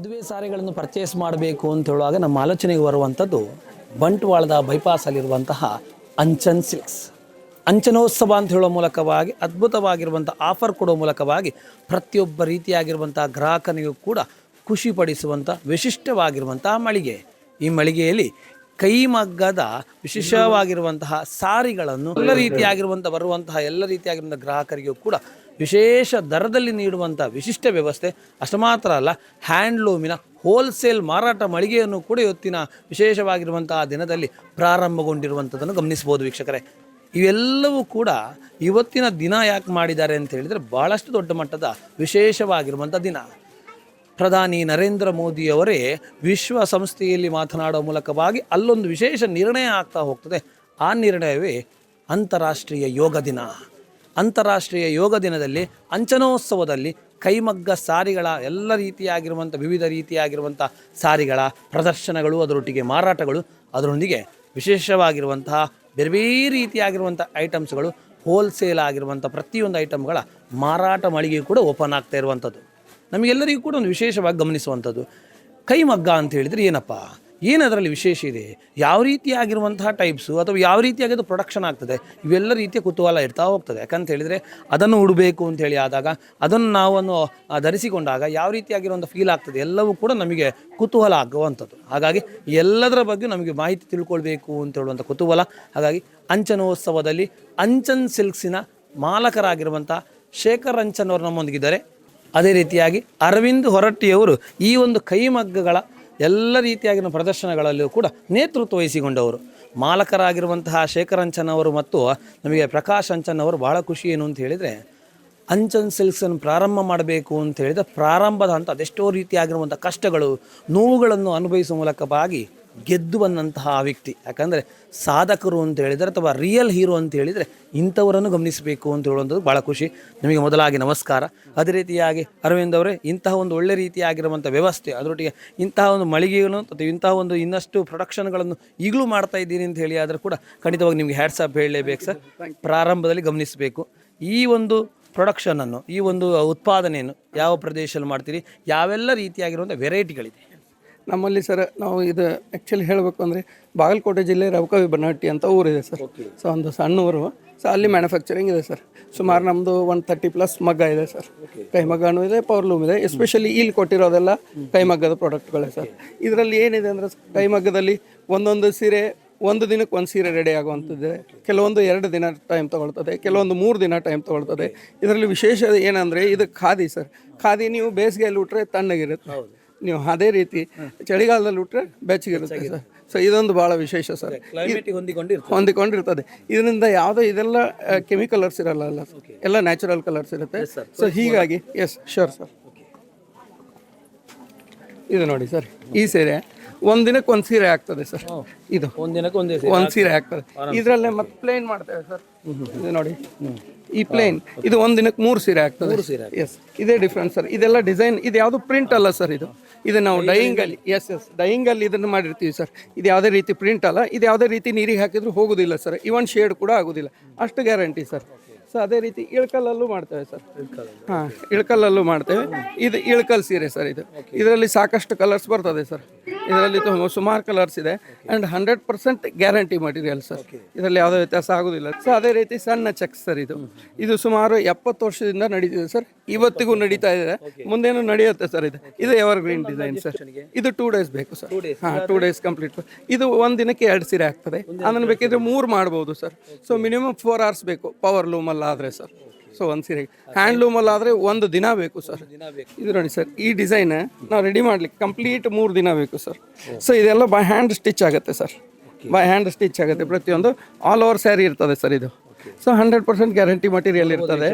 ಮದುವೆ ಸಾರಿಗಳನ್ನು ಪರ್ಚೇಸ್ ಮಾಡಬೇಕು ಅಂತ ಹೇಳುವಾಗ ನಮ್ಮ ಆಲೋಚನೆಗೆ ಬರುವಂಥದ್ದು ಬಂಟ್ವಾಳದ ಬೈಪಾಸಲ್ಲಿರುವಂತಹ ಅಂಚನ್ ಸಿಲ್ಕ್ಸ್. ಅಂಚನೋತ್ಸವ ಅಂತ ಹೇಳೋ ಮೂಲಕವಾಗಿ ಅದ್ಭುತವಾಗಿರುವಂಥ ಆಫರ್ ಕೊಡೋ ಮೂಲಕವಾಗಿ ಪ್ರತಿಯೊಬ್ಬ ರೀತಿಯಾಗಿರುವಂಥ ಗ್ರಾಹಕನಿಗೂ ಕೂಡ ಖುಷಿಪಡಿಸುವಂಥ ವಿಶಿಷ್ಟವಾಗಿರುವಂಥ ಮಳಿಗೆ. ಈ ಮಳಿಗೆಯಲ್ಲಿ ಕೈಮಗ್ಗದ ವಿಶೇಷವಾಗಿರುವಂತಹ ಸಾರಿಗಳನ್ನು ಎಲ್ಲ ರೀತಿಯಾಗಿರುವಂಥ ಬರುವಂತಹ ಎಲ್ಲ ರೀತಿಯಾಗಿರುವಂಥ ಗ್ರಾಹಕರಿಗೂ ಕೂಡ ವಿಶೇಷ ದರದಲ್ಲಿ ನೀಡುವಂಥ ವಿಶಿಷ್ಟ ವ್ಯವಸ್ಥೆ. ಅಷ್ಟು ಮಾತ್ರ ಅಲ್ಲ, ಹ್ಯಾಂಡ್ಲೂಮಿನ ಹೋಲ್ಸೇಲ್ ಮಾರಾಟ ಮಳಿಗೆಯನ್ನು ಕೂಡ ಇವತ್ತಿನ ವಿಶೇಷವಾಗಿರುವಂತಹ ದಿನದಲ್ಲಿ ಪ್ರಾರಂಭಗೊಂಡಿರುವಂಥದ್ದನ್ನು ಗಮನಿಸ್ಬೋದು ವೀಕ್ಷಕರೇ. ಇವೆಲ್ಲವೂ ಕೂಡ ಇವತ್ತಿನ ದಿನ ಯಾಕೆ ಮಾಡಿದ್ದಾರೆ ಅಂತ ಹೇಳಿದರೆ ಭಾಳಷ್ಟು ದೊಡ್ಡ ಮಟ್ಟದ ವಿಶೇಷವಾಗಿರುವಂಥ ದಿನ. ಪ್ರಧಾನಿ ನರೇಂದ್ರ ಮೋದಿಯವರೇ ವಿಶ್ವಸಂಸ್ಥೆಯಲ್ಲಿ ಮಾತನಾಡೋ ಮೂಲಕವಾಗಿ ಅಲ್ಲೊಂದು ವಿಶೇಷ ನಿರ್ಣಯ ಆಗ್ತಾ ಹೋಗ್ತದೆ. ಆ ನಿರ್ಣಯವೇ ಅಂತಾರಾಷ್ಟ್ರೀಯ ಯೋಗ ದಿನ. ಅಂತಾರಾಷ್ಟ್ರೀಯ ಯೋಗ ದಿನದಲ್ಲಿ ಅಂಚನೋತ್ಸವದಲ್ಲಿ ಕೈಮಗ್ಗ ಸಾರಿಗಳ ಎಲ್ಲ ರೀತಿಯಾಗಿರುವಂಥ ವಿವಿಧ ರೀತಿಯಾಗಿರುವಂಥ ಸಾರಿಗಳ ಪ್ರದರ್ಶನಗಳು, ಅದರೊಟ್ಟಿಗೆ ಮಾರಾಟಗಳು, ಅದರೊಂದಿಗೆ ವಿಶೇಷವಾಗಿರುವಂತಹ ಬೇರೆ ಬೇರೆ ರೀತಿಯಾಗಿರುವಂಥ ಐಟಮ್ಸ್ಗಳು, ಹೋಲ್ಸೇಲ್ ಆಗಿರುವಂಥ ಪ್ರತಿಯೊಂದು ಐಟಮ್ಗಳ ಮಾರಾಟ ಮಳಿಗೆ ಕೂಡ ಓಪನ್ ಆಗ್ತಾ ಇರುವಂಥದ್ದು ನಮಗೆಲ್ಲರಿಗೂ ಕೂಡ ಒಂದು ವಿಶೇಷವಾಗಿ ಗಮನಿಸುವಂಥದ್ದು. ಕೈಮಗ್ಗ ಅಂತ ಹೇಳಿದರೆ ಏನಪ್ಪ, ಏನದರಲ್ಲಿ ವಿಶೇಷ ಇದೆ, ಯಾವ ರೀತಿಯಾಗಿರುವಂತಹ ಟೈಪ್ಸು ಅಥವಾ ಯಾವ ರೀತಿಯಾಗಿ ಅದು ಪ್ರೊಡಕ್ಷನ್ ಆಗ್ತದೆ, ಇವೆಲ್ಲ ರೀತಿಯ ಕುತೂಹಲ ಇರ್ತಾ ಹೋಗ್ತದೆ. ಯಾಕಂತ ಹೇಳಿದರೆ ಅದನ್ನು ಉಡಬೇಕು ಅಂತೇಳಿ ಆದಾಗ, ಅದನ್ನು ನಾವನ್ನು ಧರಿಸಿಕೊಂಡಾಗ ಯಾವ ರೀತಿಯಾಗಿರುವಂಥ ಫೀಲ್ ಆಗ್ತದೆ, ಎಲ್ಲವೂ ಕೂಡ ನಮಗೆ ಕುತೂಹಲ ಆಗುವಂಥದ್ದು. ಹಾಗಾಗಿ ಎಲ್ಲದರ ಬಗ್ಗೆ ನಮಗೆ ಮಾಹಿತಿ ತಿಳ್ಕೊಳ್ಬೇಕು ಅಂತ ಹೇಳುವಂಥ ಕುತೂಹಲ. ಹಾಗಾಗಿ ಅಂಚನೋತ್ಸವದಲ್ಲಿ ಅಂಚನ್ ಸಿಲ್ಕ್ಸಿನ ಮಾಲಕರಾಗಿರುವಂಥ ಶೇಖರ್ ಅಂಚನ್ ಅವರು ನಮ್ಮೊಂದಿಗಿದ್ದಾರೆ. ಅದೇ ರೀತಿಯಾಗಿ ಅರವಿಂದ್ ಹೊರಟ್ಟಿಯವರು ಈ ಒಂದು ಕೈಮಗ್ಗಗಳ ಎಲ್ಲ ರೀತಿಯಾಗಿನ ಪ್ರದರ್ಶನಗಳಲ್ಲೂ ಕೂಡ ನೇತೃತ್ವ ವಹಿಸಿಕೊಂಡವರು. ಮಾಲಕರಾಗಿರುವಂತಹ ಶೇಖರ್ ಅಂಚನ್ ಅವರು ಮತ್ತು ನಮಗೆ ಪ್ರಕಾಶ್ ಅಂಚನ್ ಅವರು ಭಾಳ ಖುಷಿ ಏನು ಅಂತ ಹೇಳಿದರೆ, ಅಂಚನ್ ಸಿಲ್ಕ್ಸನ್ನು ಪ್ರಾರಂಭ ಮಾಡಬೇಕು ಅಂತ ಹೇಳಿದರೆ ಪ್ರಾರಂಭದ ಹಂತ ಅದೆಷ್ಟೋ ರೀತಿಯಾಗಿರುವಂಥ ಕಷ್ಟಗಳು, ನೋವುಗಳನ್ನು ಅನುಭವಿಸುವ ಮೂಲಕವಾಗಿ ಗೆದ್ದು ಬಂದಂತಹ ವ್ಯಕ್ತಿ. ಯಾಕಂದರೆ ಸಾಧಕರು ಅಂತ ಹೇಳಿದರೆ ಅಥವಾ ರಿಯಲ್ ಹೀರೋ ಅಂತ ಹೇಳಿದರೆ ಇಂಥವರನ್ನು ಗಮನಿಸಬೇಕು ಅಂತ ಹೇಳುವಂಥದ್ದು ಭಾಳ ಖುಷಿ. ನಿಮಗೆ ಮೊದಲಾಗಿ ನಮಸ್ಕಾರ. ಅದೇ ರೀತಿಯಾಗಿ ಅರವಿಂದ್ ಅವರೇ, ಇಂತಹ ಒಂದು ಒಳ್ಳೆ ರೀತಿಯಾಗಿರುವಂಥ ವ್ಯವಸ್ಥೆ, ಅದರೊಟ್ಟಿಗೆ ಇಂತಹ ಒಂದು ಮಳಿಗೆಯನ್ನು ಅಥವಾ ಇಂತಹ ಒಂದು ಇನ್ನಷ್ಟು ಪ್ರೊಡಕ್ಷನ್ಗಳನ್ನು ಈಗಲೂ ಮಾಡ್ತಾ ಇದ್ದೀನಿ ಅಂತ ಹೇಳಿ ಆದರೂ ಕೂಡ ಖಂಡಿತವಾಗಿ ನಿಮಗೆ ಹ್ಯಾಟ್ಸಾಪ್ ಹೇಳಲೇಬೇಕು ಸರ್. ಪ್ರಾರಂಭದಲ್ಲಿ ಗಮನಿಸಬೇಕು ಈ ಒಂದು ಪ್ರೊಡಕ್ಷನನ್ನು, ಈ ಒಂದು ಉತ್ಪಾದನೆಯನ್ನು ಯಾವ ಪ್ರದೇಶದಲ್ಲಿ ಮಾಡ್ತೀರಿ, ಯಾವೆಲ್ಲ ರೀತಿಯಾಗಿರುವಂಥ ವೆರೈಟಿಗಳಿದೆ ನಮ್ಮಲ್ಲಿ ಸರ್? ನಾವು ಇದು ಆ್ಯಕ್ಚುಲಿ ಹೇಳಬೇಕು ಅಂದರೆ ಬಾಗಲಕೋಟೆ ಜಿಲ್ಲೆ ರವಕವಿ ಬನಹಟ್ಟಿ ಅಂತ ಊರಿದೆ ಸರ್. ಸೊ ಒಂದು ಸಣ್ಣ ಊರು. ಸೊ ಅಲ್ಲಿ ಮ್ಯಾನುಫ್ಯಾಕ್ಚರಿಂಗ್ ಇದೆ ಸರ್. ಸುಮಾರು ನಮ್ಮದು 130+ ಮಗ್ಗ ಇದೆ ಸರ್. ಕೈಮಗ್ಗನೂ ಇದೆ, ಪವರ್ಲೂಮ್ ಇದೆ. ಎಸ್ಪೆಷಲಿ ಇಲ್ಲಿ ಕೊಟ್ಟಿರೋದೆಲ್ಲ ಕೈಮಗ್ಗದ ಪ್ರಾಡಕ್ಟ್ಗಳೇ ಸರ್. ಇದರಲ್ಲಿ ಏನಿದೆ ಅಂದರೆ ಕೈಮಗ್ಗದಲ್ಲಿ ಒಂದೊಂದು ಸೀರೆ ಒಂದು ದಿನಕ್ಕೆ ಒಂದು ಸೀರೆ ರೆಡಿ ಆಗುವಂಥದ್ದಿದೆ. ಕೆಲವೊಂದು 2 ದಿನ ಟೈಮ್ ತೊಗೊಳ್ತದೆ, ಕೆಲವೊಂದು 3 ದಿನ ಟೈಮ್ ತೊಗೊಳ್ತದೆ. ಇದರಲ್ಲಿ ವಿಶೇಷ ಏನಂದರೆ ಇದು ಖಾದಿ ಸರ್. ಖಾದಿ ನೀವು ಬೇಸಿಗೆಯಲ್ಲಿ ಉಟ್ರೆ ತಣ್ಣಗಿರುತ್ತೆ, ನೀವು ಅದೇ ರೀತಿ ಚಳಿಗಾಲದಲ್ಲಿ ಉಟ್ರೆ ಬೆಚ್ಚಗಿರುತ್ತೆ ಸರ್. ಸೊ ಇದೊಂದು ಭಾಳ ವಿಶೇಷ ಸರ್, ಹೊಂದಿಕೊಂಡಿರ್ತದೆ. ಇದರಿಂದ ಯಾವುದೋ ಇದೆಲ್ಲ ಕೆಮಿಕಲರ್ಸ್ ಇರಲ್ಲ, ಅಲ್ಲ ಎಲ್ಲ ನ್ಯಾಚುರಲ್ ಕಲರ್ಸ್ ಇರುತ್ತೆ. ಸೊ ಹೀಗಾಗಿ ಎಸ್ ಶೋರ್ ಸರ್. ಇದು ನೋಡಿ ಸರ್, ಈ ಸೀರೆ ಒಂದು ದಿನಕ್ಕೆ ಒಂದು ಸೀರೆ ಆಗ್ತದೆ ಸರ್. ಇದು ಒಂದು ಸೀರೆ ಆಗ್ತದೆ. ಇದರಲ್ಲೇ ಮತ್ತೆ ಪ್ಲೇನ್ ಮಾಡ್ತೇವೆ ಸರ್. ಇದು ನೋಡಿ, ಈ ಪ್ಲೇನ್ ಇದು ಒಂದು ದಿನಕ್ಕೆ 3 ಸೀರೆ ಆಗ್ತದೆ. ಎಸ್, ಇದೇ ಡಿಫ್ರೆನ್ಸ್ ಸರ್. ಇದೆಲ್ಲ ಡಿಸೈನ್, ಇದು ಯಾವುದು ಪ್ರಿಂಟ್ ಅಲ್ಲ ಸರ್. ಇದು ನಾವು ಡೈಯಿಂಗಲ್ಲಿ ಡೈಯಿಂಗಲ್ಲಿ ಇದನ್ನು ಮಾಡಿರ್ತೀವಿ ಸರ್. ಇದು ಯಾವುದೇ ರೀತಿ ಪ್ರಿಂಟ್ ಅಲ್ಲ. ಇದು ಯಾವುದೇ ರೀತಿ ನೀರಿಗೆ ಹಾಕಿದ್ರು ಹೋಗೋದಿಲ್ಲ ಸರ್. ಇವನ್ ಶೇಡ್ ಕೂಡ ಆಗೋದಿಲ್ಲ, ಅಷ್ಟು ಗ್ಯಾರಂಟಿ ಸರ್. ಸೊ ಅದೇ ರೀತಿ ಇಳ್ಕಲ್ಲಲ್ಲೂ ಮಾಡ್ತೇವೆ ಸರ್. ಹಾಂ, ಇಳ್ಕಲ್ಲಲ್ಲೂ ಮಾಡ್ತೇವೆ. ಇದು ಇಳ್ಕಲ್ ಸೀರೆ ಸರ್. ಇದರಲ್ಲಿ ಸಾಕಷ್ಟು ಕಲರ್ಸ್ ಬರ್ತದೆ ಸರ್. ಇದರಲ್ಲಿ ಸುಮಾರು ಕಲರ್ಸ್ ಇದೆ ಆ್ಯಂಡ್ 100% ಗ್ಯಾರಂಟಿ ಮಟೀರಿಯಲ್ ಸರ್. ಇದರಲ್ಲಿ ಯಾವುದೇ ವ್ಯತ್ಯಾಸ ಆಗೋದಿಲ್ಲ. ಸೊ ಅದೇ ರೀತಿ ಸಣ್ಣ ಚೆಕ್ಸ್ ಸರ್. ಇದು ಸುಮಾರು 70 ವರ್ಷದಿಂದ ನಡೀತಿದೆ ಸರ್. ಇವತ್ತಿಗೂ ನಡೀತಾ ಇದೆ, ಮುಂದೇನು ನಡೆಯುತ್ತೆ ಸರ್. ಇದು ಎವರ್ ಗ್ರೀನ್ ಡಿಸೈನ್ ಸರ್. ಇದು 2 ಡೇಸ್ ಬೇಕು ಸರ್. ಹಾಂ, 2 ಡೇಸ್ ಕಂಪ್ಲೀಟ್. ಇದು ಒಂದು ದಿನಕ್ಕೆ 2 ಸೀರೆ ಆಗ್ತದೆ. ಅದನ್ನು ಬೇಕಿದ್ರೆ 3 ಮಾಡ್ಬೋದು ಸರ್. ಸೊ ಮಿನಿಮಮ್ 4 hours ಬೇಕು ಪವರ್ ಲೂಮಲ್ಲಿ ಆದರೆ ಸರ್. ಸೊ ಒಂದು ಸೀರೆ ಹ್ಯಾಂಡ್ಲೂಮಲ್ಲಿ ಆದರೆ 1 ದಿನ ಬೇಕು ಸರ್. ಇದು ನೋಡಿ ಸರ್, ಈ ಡಿಸೈನ್ ನಾವು ರೆಡಿ ಮಾಡ್ಲಿಕ್ಕೆ ಕಂಪ್ಲೀಟ್ 3 ದಿನ ಬೇಕು ಸರ್. ಸೊ ಇದೆಲ್ಲ ಬೈ ಹ್ಯಾಂಡ್ ಸ್ಟಿಚ್ ಆಗುತ್ತೆ ಸರ್. ಬೈ ಹ್ಯಾಂಡ್ ಸ್ಟಿಚ್ ಆಗುತ್ತೆ ಪ್ರತಿಯೊಂದು. ಆಲ್ ಓವರ್ ಸ್ಯಾರಿ ಇರ್ತದೆ ಸರ್. ಸೊ 100% ಗ್ಯಾರಂಟಿ ಮಟೀರಿಯಲ್ ಇರ್ತದೆ.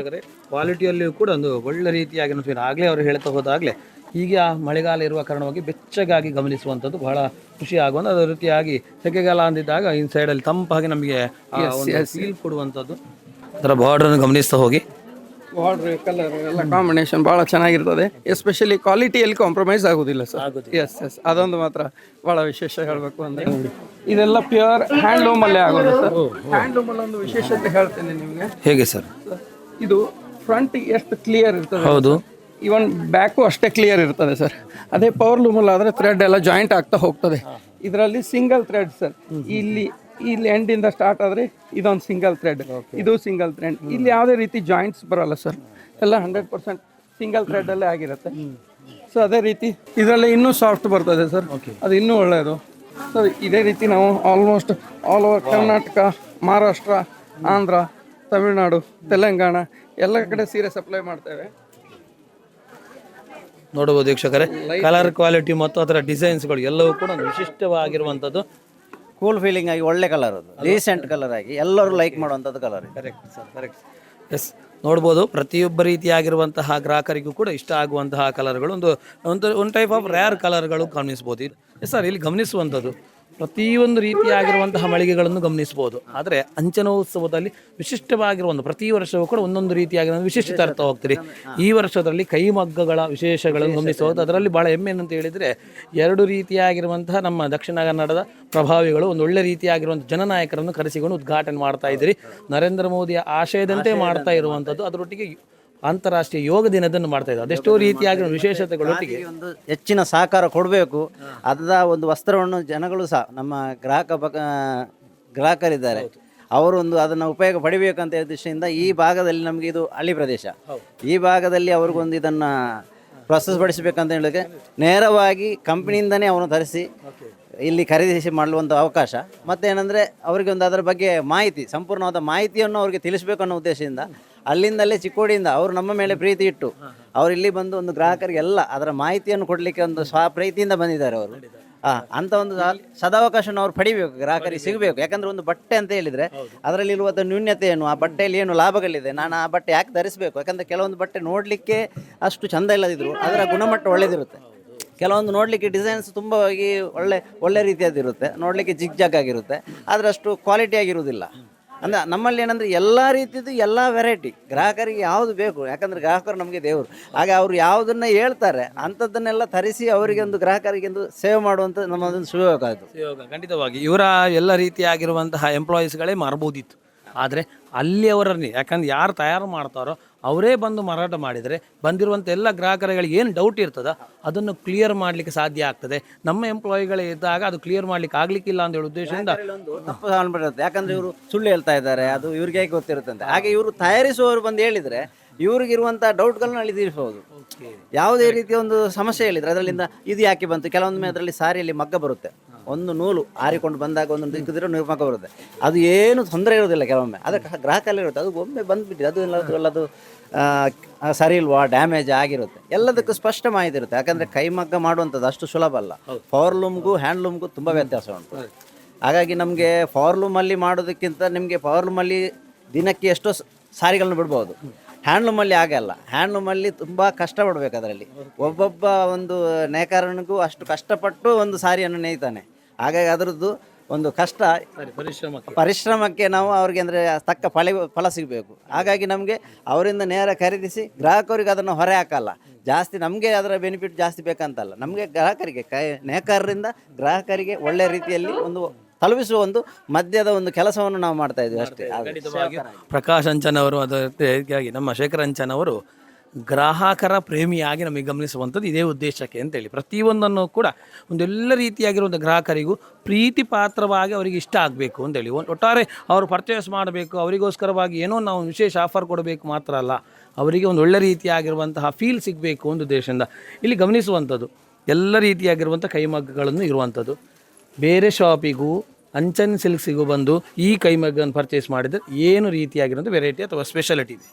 ಕ್ವಾಲಿಟಿಯಲ್ಲಿಯೂ ಕೂಡ ಒಂದು ಒಳ್ಳೆ ರೀತಿಯಾಗಿ ಆಗಲೇ ಅವರು ಹೇಳ್ತಾ ಹೋದಾಗಲೇ ಈಗ ಮಳೆಗಾಲ ಇರುವ ಕಾರಣವಾಗಿ ಬೆಚ್ಚಗಾಗಿ ಗಮನಿಸುವಂಥದ್ದು ಬಹಳ ಖುಷಿ ಆಗುವಂಥ. ಅದೇ ರೀತಿಯಾಗಿ ಸೆಕೆಗಾಲ ಅಂದಿದ್ದಾಗ ಈ ಸೈಡಲ್ಲಿ ತಂಪಾಗಿ ನಮಗೆ ಫೀಲ್ ಕೊಡುವಂಥದ್ದು. ಅದರ ಬಾರ್ಡರನ್ನು ಗಮನಿಸ್ತಾ ಹೋಗಿ. ಬಾರ್ಡ್ರ್ ಕಲರ್ ಎಲ್ಲ ಕಾಂಬಿನೇಷನ್ ಭಾಳ ಚೆನ್ನಾಗಿರ್ತದೆ. ಎಸ್ಪೆಷಲಿ ಕ್ವಾಲಿಟಿಯಲ್ಲಿ ಕಾಂಪ್ರಮೈಸ್ ಆಗೋದಿಲ್ಲ ಸರ್. ಎಸ್, ಅದೊಂದು ಮಾತ್ರ ಭಾಳ ವಿಶೇಷ ಹೇಳಬೇಕು ಅಂದರೆ. ಇದೆಲ್ಲ ಪ್ಯೂರ್ ಹ್ಯಾಂಡ್ಲೂಮಲ್ಲೇ ಆಗೋದು ಸರ್. ಹ್ಯಾಂಡ್ಲೂಮಲ್ಲಿ ಒಂದು ವಿಶೇಷತೆ ಹೇಳ್ತೇನೆ ನಿಮಗೆ. ಹೇಗೆ ಸರ್? ಇದು ಫ್ರಂಟ್ ಎಷ್ಟು ಕ್ಲಿಯರ್ ಇರ್ತದೆ. ಹೌದು. ಇವನ್ ಬ್ಯಾಕು ಅಷ್ಟೇ ಕ್ಲಿಯರ್ ಇರ್ತದೆ ಸರ್. ಅದೇ ಪವರ್ ಲೂಮಲ್ಲಿ ಆದರೆ ಥ್ರೆಡ್ ಎಲ್ಲ ಜಾಯಿಂಟ್ ಆಗ್ತಾ ಹೋಗ್ತದೆ. ಇದರಲ್ಲಿ ಸಿಂಗಲ್ ಥ್ರೆಡ್ ಸರ್. ಇಲ್ಲಿ ಎಂಡಿಂದ ಸ್ಟಾರ್ಟ್ ಆದರೆ ಇದೊಂದು ಸಿಂಗಲ್ ಥ್ರೆಡ್, ಇದು ಸಿಂಗಲ್ ಥ್ರೆಡ್. ಇಲ್ಲಿ ಯಾವುದೇ ರೀತಿ ಜಾಯಿಂಟ್ಸ್ ಬರೋಲ್ಲ ಸರ್, ಎಲ್ಲ 100% ಸಿಂಗಲ್ ಥ್ರೆಡಲ್ಲೇ ಆಗಿರುತ್ತೆ. ಸೊ ಅದೇ ರೀತಿ ಇದರಲ್ಲಿ ಇನ್ನೂ ಸಾಫ್ಟ್ ಬರ್ತದೆ ಸರ್, ಅದು ಇನ್ನೂ ಒಳ್ಳೆಯದು. ಸೊ ಇದೇ ರೀತಿ ನಾವು almost all over Karnataka, Maharashtra, Andhra, Tamil Nadu, Telangana ಎಲ್ಲ ಕಡೆ ಸೀರೆ ಸಪ್ಲೈ ಮಾಡ್ತೇವೆ. ನೋಡಬಹುದು ವೀಕ್ಷಕರೇ, ಕಲರ್ ಕ್ವಾಲಿಟಿ ಮತ್ತು ಅದರ ಡಿಸೈನ್ಸ್ಗಳು ಎಲ್ಲವೂ ಕೂಡ ಒಂದು ವಿಶಿಷ್ಟವಾಗಿರುವಂಥದ್ದು. ಕೂಲ್ ಫೀಲಿಂಗ್ ಆಗಿ ಒಳ್ಳೆ ಕಲರ್, ಅದು ರೀಸೆಂಟ್ ಕಲರ್ ಆಗಿ ಎಲ್ಲರೂ ಲೈಕ್ ಮಾಡುವಂಥದ್ದು colour. Correct sir, correct. Yes, ನೋಡ್ಬೋದು ಪ್ರತಿಯೊಬ್ಬ ರೀತಿಯಾಗಿರುವಂತಹ ಗ್ರಾಹಕರಿಗೂ ಕೂಡ ಇಷ್ಟ ಆಗುವಂತಹ ಕಲರ್ಗಳು ಒಂದು ಟೈಪ್ ಆಫ್ ರೇರ್ ಕಲರ್ಗಳು ಗಮನಿಸ್ಬೋದು. ಎಸ್ ಸರ್, ಇಲ್ಲಿ ಗಮನಿಸುವಂಥದ್ದು ಪ್ರತಿಯೊಂದು ರೀತಿಯಾಗಿರುವಂತಹ ಮಳಿಗೆಗಳನ್ನು ಗಮನಿಸ್ಬೋದು. ಆದರೆ ಅಂಚನೋತ್ಸವದಲ್ಲಿ ವಿಶಿಷ್ಟವಾಗಿರುವ ಪ್ರತಿ ವರ್ಷವೂ ಕೂಡ ಒಂದೊಂದು ರೀತಿಯಾಗಿ ವಿಶಿಷ್ಟ ತರ್ತಾ ಹೋಗ್ತೀರಿ. ಈ ವರ್ಷದಲ್ಲಿ ಕೈಮಗ್ಗಗಳ ವಿಶೇಷಗಳನ್ನು ಗಮನಿಸಬಹುದು. ಅದರಲ್ಲಿ ಭಾಳ ಹೆಮ್ಮೆ ಏನಂತ ಹೇಳಿದರೆ 2 ರೀತಿಯಾಗಿರುವಂತಹ ನಮ್ಮ ದಕ್ಷಿಣ ಕನ್ನಡದ ಪ್ರಭಾವಿಗಳು ಒಂದು ಒಳ್ಳೆ ರೀತಿಯಾಗಿರುವಂಥ ಜನನಾಯಕರನ್ನು ಕರೆಸಿಕೊಂಡು ಉದ್ಘಾಟನೆ ಮಾಡ್ತಾ ಇದ್ದೀರಿ. ನರೇಂದ್ರ ಮೋದಿಯ ಆಶಯದಂತೆ ಮಾಡ್ತಾ ಇರುವಂಥದ್ದು. ಅದರೊಟ್ಟಿಗೆ ಅಂತಾರಾಷ್ಟ್ರೀಯ ಯೋಗ ದಿನದನ್ನು ಮಾಡ್ತಾ ಇದ್ದಾರೆ. ಅದೆಷ್ಟೋ ರೀತಿಯಾಗಿರುವ ವಿಶೇಷತೆಗಳೊಟ್ಟಿಗೆ ಒಂದು ಹೆಚ್ಚಿನ ಸಹಕಾರ ಕೊಡಬೇಕು. ಅದರ ಒಂದು ವಸ್ತ್ರವನ್ನು ಜನಗಳು ಸಹ ನಮ್ಮ ಗ್ರಾಹಕರಿದ್ದಾರೆ, ಅವರೊಂದು ಅದನ್ನು ಉಪಯೋಗ ಪಡಿಬೇಕಂತ ದೃಷ್ಟಿಯಿಂದ ಈ ಭಾಗದಲ್ಲಿ ನಮಗೆ ಇದು ಹಳ್ಳಿ ಪ್ರದೇಶ, ಈ ಭಾಗದಲ್ಲಿ ಅವ್ರಿಗೊಂದು ಇದನ್ನು ಪ್ರೊಸೆಸ್ ಪಡಿಸಬೇಕಂತ ಹೇಳಿದ್ರೆ ನೇರವಾಗಿ ಕಂಪ್ನಿಯಿಂದನೇ ಅವನು ತರಿಸಿ ಇಲ್ಲಿ ಖರೀದಿಸಿ ಮಾಡುವಂಥ ಅವಕಾಶ. ಮತ್ತೇನೆಂದರೆ ಅವರಿಗೆ ಒಂದು ಅದರ ಬಗ್ಗೆ ಮಾಹಿತಿ, ಸಂಪೂರ್ಣವಾದ ಮಾಹಿತಿಯನ್ನು ಅವರಿಗೆ ತಿಳಿಸಬೇಕು ಅನ್ನೋ ಉದ್ದೇಶದಿಂದ ಅಲ್ಲಿಂದಲೇ ಚಿಕ್ಕೋಡಿಯಿಂದ ಅವರು ನಮ್ಮ ಮೇಲೆ ಪ್ರೀತಿ ಇಟ್ಟು ಅವರು ಇಲ್ಲಿ ಬಂದು ಒಂದು ಗ್ರಾಹಕರಿಗೆಲ್ಲ ಅದರ ಮಾಹಿತಿಯನ್ನು ಕೊಡಲಿಕ್ಕೆ ಒಂದು ಪ್ರೀತಿಯಿಂದ ಬಂದಿದ್ದಾರೆ ಅವರು. ಅಂಥ ಒಂದು ಸದಾವಕಾಶವನ್ನು ಅವ್ರು ಪಡಿಬೇಕು, ಗ್ರಾಹಕರಿಗೆ ಸಿಗಬೇಕು. ಯಾಕಂದರೆ ಒಂದು ಬಟ್ಟೆ ಅಂತ ಹೇಳಿದರೆ ಅದರಲ್ಲಿರುವಂಥ ನ್ಯೂನ್ಯತೆ ಏನು, ಆ ಬಟ್ಟೆಯಲ್ಲಿ ಏನು ಲಾಭಗಳಿದೆ, ನಾನು ಆ ಬಟ್ಟೆ ಯಾಕೆ ಧರಿಸಬೇಕು. ಯಾಕಂದರೆ ಕೆಲವೊಂದು ಬಟ್ಟೆ ನೋಡಲಿಕ್ಕೆ ಅಷ್ಟು ಚೆಂದ ಇಲ್ಲದಿದ್ರು ಅದರ ಗುಣಮಟ್ಟ ಒಳ್ಳೆಯದಿರುತ್ತೆ. ಕೆಲವೊಂದು ನೋಡಲಿಕ್ಕೆ ಡಿಸೈನ್ಸ್ ತುಂಬ ಒಳ್ಳೆ ರೀತಿಯದಿರುತ್ತೆ, ನೋಡಲಿಕ್ಕೆ ಜಿಗ್ ಜಾಗ್ ಆಗಿರುತ್ತೆ, ಆದರೆ ಅಷ್ಟು ಕ್ವಾಲಿಟಿ ಆಗಿರುವುದಿಲ್ಲ. ಅಂದರೆ ನಮ್ಮಲ್ಲಿ ಏನಂದರೆ ಎಲ್ಲ ರೀತಿಯದು ಎಲ್ಲ ವೆರೈಟಿ ಗ್ರಾಹಕರಿಗೆ ಯಾವುದು ಬೇಕು. ಯಾಕಂದರೆ ಗ್ರಾಹಕರು ನಮಗೆ ದೇವರು. ಹಾಗೆ ಅವರು ಯಾವುದನ್ನು ಹೇಳ್ತಾರೆ ಅಂಥದ್ದನ್ನೆಲ್ಲ ತರಿಸಿ ಅವರಿಗೆ ಒಂದು ಗ್ರಾಹಕರಿಗೆ ಒಂದು ಸೇವೆ ಮಾಡುವಂಥ ನಮ್ಮದೊಂದು ಸುಯೋಗ. ಅದು ಖಂಡಿತವಾಗಿ ಇವರ ಎಲ್ಲ ರೀತಿಯಾಗಿರುವಂತಹ ಎಂಪ್ಲಾಯೀಸ್ಗಳೇ ಮಾರಬಹುದಿತ್ತು. ಆದರೆ ಅಲ್ಲಿ ಅವರನ್ನೇ, ಯಾಕಂದ್ರೆ ಯಾರು ತಯಾರು ಮಾಡ್ತಾರೋ ಅವರೇ ಬಂದು ಮಾರಾಟ ಮಾಡಿದರೆ ಬಂದಿರುವಂಥ ಎಲ್ಲ ಗ್ರಾಹಕರುಗಳಿಗೆ ಏನು ಡೌಟ್ ಇರ್ತದೋ ಅದನ್ನು ಕ್ಲಿಯರ್ ಮಾಡಲಿಕ್ಕೆ ಸಾಧ್ಯ ಆಗ್ತದೆ. ನಮ್ಮ ಎಂಪ್ಲಾಯಿಗಳೇ ಇದ್ದಾಗ ಅದು ಕ್ಲಿಯರ್ ಮಾಡಲಿಕ್ಕೆ ಆಗಲಿಕ್ಕಿಲ್ಲ ಅಂತ ಹೇಳೋ ಉದ್ದೇಶದಿಂದ ತಪ್ಪು ಬರುತ್ತೆ. ಯಾಕಂದರೆ ಇವರು ಸುಳ್ಳು ಹೇಳ್ತಾ ಇದ್ದಾರೆ, ಅದು ಇವ್ರಿಗೆ ಹೇಗೆ ಗೊತ್ತಿರುತ್ತಂತೆ. ಹಾಗೆ ಇವರು ತಯಾರಿಸುವವರು ಬಂದು ಹೇಳಿದರೆ ಇವ್ರಿಗಿರುವಂಥ ಡೌಟ್ಗಳನ್ನ ಅಲ್ಲಿ ತೀರಿಸಬಹುದು. ಯಾವುದೇ ರೀತಿಯ ಒಂದು ಸಮಸ್ಯೆ ಹೇಳಿದರೆ ಅದರಲ್ಲಿಂದ ಇದು ಯಾಕೆ ಬಂತು. ಕೆಲವೊಂದು ಅದರಲ್ಲಿ ಸಾರಿಯಲ್ಲಿ ಮಗ್ಗ ಬರುತ್ತೆ, ಒಂದು ನೂಲು ಆರಿಕೊಂಡು ಬಂದಾಗ ಒಂದು ದಿಕ್ಕಿದ್ರೆ ಮಗ್ಗ ಬರುತ್ತೆ, ಅದು ಏನು ತೊಂದರೆ ಇರೋದಿಲ್ಲ. ಕೆಲವೊಮ್ಮೆ ಅದಕ್ಕೆ ಗ್ರಾಹಕಲ್ಲಿ ಇರುತ್ತೆ, ಅದು ಒಮ್ಮೆ ಬಂದುಬಿಟ್ಟಿದೆ, ಅದು ಎಲ್ಲದು ಸರಿ ಇಲ್ವಾ, ಡ್ಯಾಮೇಜ್ ಆಗಿರುತ್ತೆ, ಎಲ್ಲದಕ್ಕೂ ಸ್ಪಷ್ಟ ಮಾಹಿತಿ ಇರುತ್ತೆ. ಯಾಕಂದರೆ ಕೈಮಗ್ಗ ಮಾಡುವಂಥದ್ದು ಅಷ್ಟು ಸುಲಭ ಅಲ್ಲ. ಪವರ್ ಲೂಮ್ಗೂ ಹ್ಯಾಂಡ್ಲೂಮ್ಗೂ ತುಂಬ ವ್ಯತ್ಯಾಸ ಉಂಟು. ಹಾಗಾಗಿ ನಮಗೆ ಪವರ್ ಲೂಮಲ್ಲಿ ಮಾಡೋದಕ್ಕಿಂತ ನಿಮಗೆ ಪವರ್ ಲೂಮಲ್ಲಿ ದಿನಕ್ಕೆ ಎಷ್ಟೋ ಸಾರಿಗಳನ್ನು ಬಿಡ್ಬೋದು. ಹ್ಯಾಂಡ್ಲೂಮಲ್ಲಿ ಆಗಲ್ಲ. ಹ್ಯಾಂಡ್ಲೂಮಲ್ಲಿ ತುಂಬ ಕಷ್ಟಪಡಬೇಕು. ಅದರಲ್ಲಿ ಒಬ್ಬೊಬ್ಬ ಒಂದು ನೇಕಾರನಿಗೂ ಅಷ್ಟು ಕಷ್ಟಪಟ್ಟು ಒಂದು ಸಾರಿಯನ್ನು ನೇಯ್ತಾನೆ. ಹಾಗಾಗಿ ಅದರದ್ದು ಒಂದು ಕಷ್ಟ ಪರಿಶ್ರಮಕ್ಕೆ ನಾವು ಅವ್ರಿಗೆ ಅಂದರೆ ತಕ್ಕ ಫಲ ಸಿಗಬೇಕು. ಹಾಗಾಗಿ ನಮಗೆ ಅವರಿಂದ ನೇರ ಖರೀದಿಸಿ ಗ್ರಾಹಕರಿಗೆ ಅದನ್ನು ಹೊರೆ ಹಾಕಲ್ಲ. ಜಾಸ್ತಿ ನಮಗೆ ಅದರ ಬೆನಿಫಿಟ್ ಜಾಸ್ತಿ ಬೇಕಂತಲ್ಲ, ನಮಗೆ ಗ್ರಾಹಕರಿಗೆ ನೇಕಾರರಿಂದ ಗ್ರಾಹಕರಿಗೆ ಒಳ್ಳೆ ರೀತಿಯಲ್ಲಿ ಒಂದು ತಲುಪಿಸುವ ಒಂದು ಮಧ್ಯದ ಒಂದು ಕೆಲಸವನ್ನು ನಾವು ಮಾಡ್ತಾ ಇದ್ದೀವಿ ಅಷ್ಟೇ. ಪ್ರಕಾಶ್ ಅಂಚನ್ ಅವರು ಅದಕ್ಕಾಗಿ ನಮ್ಮ ಶೇಖರ್ ಅಂಚನ್ ಅವರು ಗ್ರಾಹಕರ ಪ್ರೇಮಿಯಾಗಿ ನಮಗೆ ಗಮನಿಸುವಂಥದ್ದು ಇದೇ ಉದ್ದೇಶಕ್ಕೆ ಅಂತೇಳಿ ಪ್ರತಿಯೊಂದನ್ನು ಕೂಡ ಒಂದೆಲ್ಲ ರೀತಿಯಾಗಿರುವಂಥ ಗ್ರಾಹಕರಿಗೂ ಪ್ರೀತಿ ಪಾತ್ರವಾಗಿ ಅವರಿಗೆ ಇಷ್ಟ ಆಗಬೇಕು ಅಂತೇಳಿ ಒಟ್ಟಾರೆ ಅವರು ಪರ್ಚೇಸ್ ಮಾಡಬೇಕು, ಅವರಿಗೋಸ್ಕರವಾಗಿ ಏನೋ ನಾವು ವಿಶೇಷ ಆಫರ್ ಕೊಡಬೇಕು ಮಾತ್ರ ಅಲ್ಲ, ಅವರಿಗೆ ಒಂದು ಒಳ್ಳೆ ರೀತಿಯಾಗಿರುವಂತಹ ಫೀಲ್ ಸಿಗಬೇಕು ಒಂದು ಉದ್ದೇಶದಿಂದ ಇಲ್ಲಿ ಗಮನಿಸುವಂಥದ್ದು. ಎಲ್ಲ ರೀತಿಯಾಗಿರುವಂಥ ಕೈಮಗ್ಗಗಳನ್ನು ಇರುವಂಥದ್ದು. ಬೇರೆ ಶಾಪಿಗೂ ಅಂಚನ್ ಸಿಲ್ಕ್ಸಿಗೂ ಬಂದು ಈ ಕೈಮಗ್ಗನ್ನು ಪರ್ಚೇಸ್ ಮಾಡಿದರೆ ಏನು ರೀತಿಯಾಗಿರುವಂಥ ವೆರೈಟಿ ಅಥವಾ ಸ್ಪೆಷಾಲಿಟಿ ಇದೆ?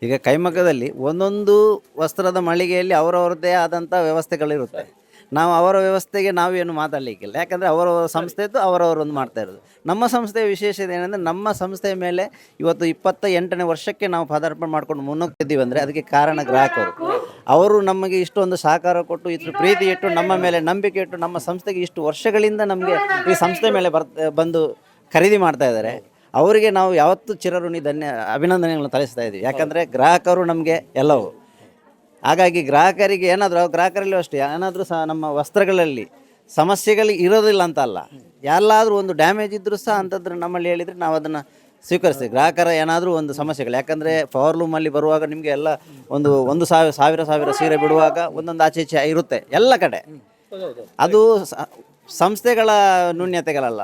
ಈಗ ಕೈಮಗ್ಗದಲ್ಲಿ ಒಂದೊಂದು ವಸ್ತ್ರದ ಮಳಿಗೆಯಲ್ಲಿ ಅವರವರದ್ದೇ ಆದಂಥ ವ್ಯವಸ್ಥೆಗಳಿರುತ್ತೆ. ನಾವು ಅವರ ವ್ಯವಸ್ಥೆಗೆ ನಾವೇನು ಮಾತಾಡಲಿಕ್ಕಿಲ್ಲ. ಯಾಕಂದರೆ ಅವರವರ ಸಂಸ್ಥೆದ್ದು ಅವರವರೊಂದು ಮಾಡ್ತಾ ಇರೋದು. ನಮ್ಮ ಸಂಸ್ಥೆಯ ವಿಶೇಷತೆ ಏನಂದರೆ ನಮ್ಮ ಸಂಸ್ಥೆಯ ಮೇಲೆ ಇವತ್ತು 28ನೇ ವರ್ಷಕ್ಕೆ ನಾವು ಪದಾರ್ಪಣೆ ಮಾಡ್ಕೊಂಡು ಮುನ್ನುಗ್ತಿದ್ದೀವಿ ಅಂದರೆ ಅದಕ್ಕೆ ಕಾರಣ ಗ್ರಾಹಕರು. ಅವರು ನಮಗೆ ಇಷ್ಟೊಂದು ಸಹಕಾರ ಕೊಟ್ಟು ಇಷ್ಟು ಪ್ರೀತಿ ಇಟ್ಟು ನಮ್ಮ ಮೇಲೆ ನಂಬಿಕೆ ಇಟ್ಟು ನಮ್ಮ ಸಂಸ್ಥೆಗೆ ಇಷ್ಟು ವರ್ಷಗಳಿಂದ ನಮಗೆ ಈ ಸಂಸ್ಥೆ ಮೇಲೆ ಬಂದು ಖರೀದಿ ಮಾಡ್ತಾ ಇದ್ದಾರೆ. ಅವರಿಗೆ ನಾವು ಯಾವತ್ತೂ ಚಿರಋಣಿ ಅಭಿನಂದನೆಗಳನ್ನು ತಿಳಿಸ್ತಾ ಇದ್ದೀವಿ. ಯಾಕಂದರೆ ಗ್ರಾಹಕರು ನಮಗೆ ಎಲ್ಲವೂ. ಹಾಗಾಗಿ ಗ್ರಾಹಕರಿಗೆ ಗ್ರಾಹಕರಲ್ಲಿ ಅಷ್ಟೇ ಏನಾದರೂ ಸಹ ನಮ್ಮ ವಸ್ತ್ರಗಳಲ್ಲಿ ಸಮಸ್ಯೆಗಳು ಇರೋದಿಲ್ಲ ಅಂತ ಅಲ್ಲ, ಎಲ್ಲಾದರೂ ಒಂದು ಡ್ಯಾಮೇಜ್ ಇದ್ದರೂ ಸಹ ಅಂಥದ್ದು ನಮ್ಮಲ್ಲಿ ಹೇಳಿದರೆ ನಾವು ಅದನ್ನು ಸ್ವೀಕರಿಸ್ತೀವಿ. ಗ್ರಾಹಕರ ಏನಾದರೂ ಒಂದು ಸಮಸ್ಯೆಗಳು, ಯಾಕಂದರೆ ಪವರ್ ಲೂಮಲ್ಲಿ ಬರುವಾಗ ನಿಮಗೆ ಎಲ್ಲ ಒಂದು ಸಾವಿರ ಸೀರೆ ಬಿಡುವಾಗ ಒಂದೊಂದು ಆಚೆ ಈಚೆ ಇರುತ್ತೆ ಎಲ್ಲ ಕಡೆ. ಅದು ಸಂಸ್ಥೆಗಳ ನ್ಯೂನ್ಯತೆಗಳಲ್ಲ,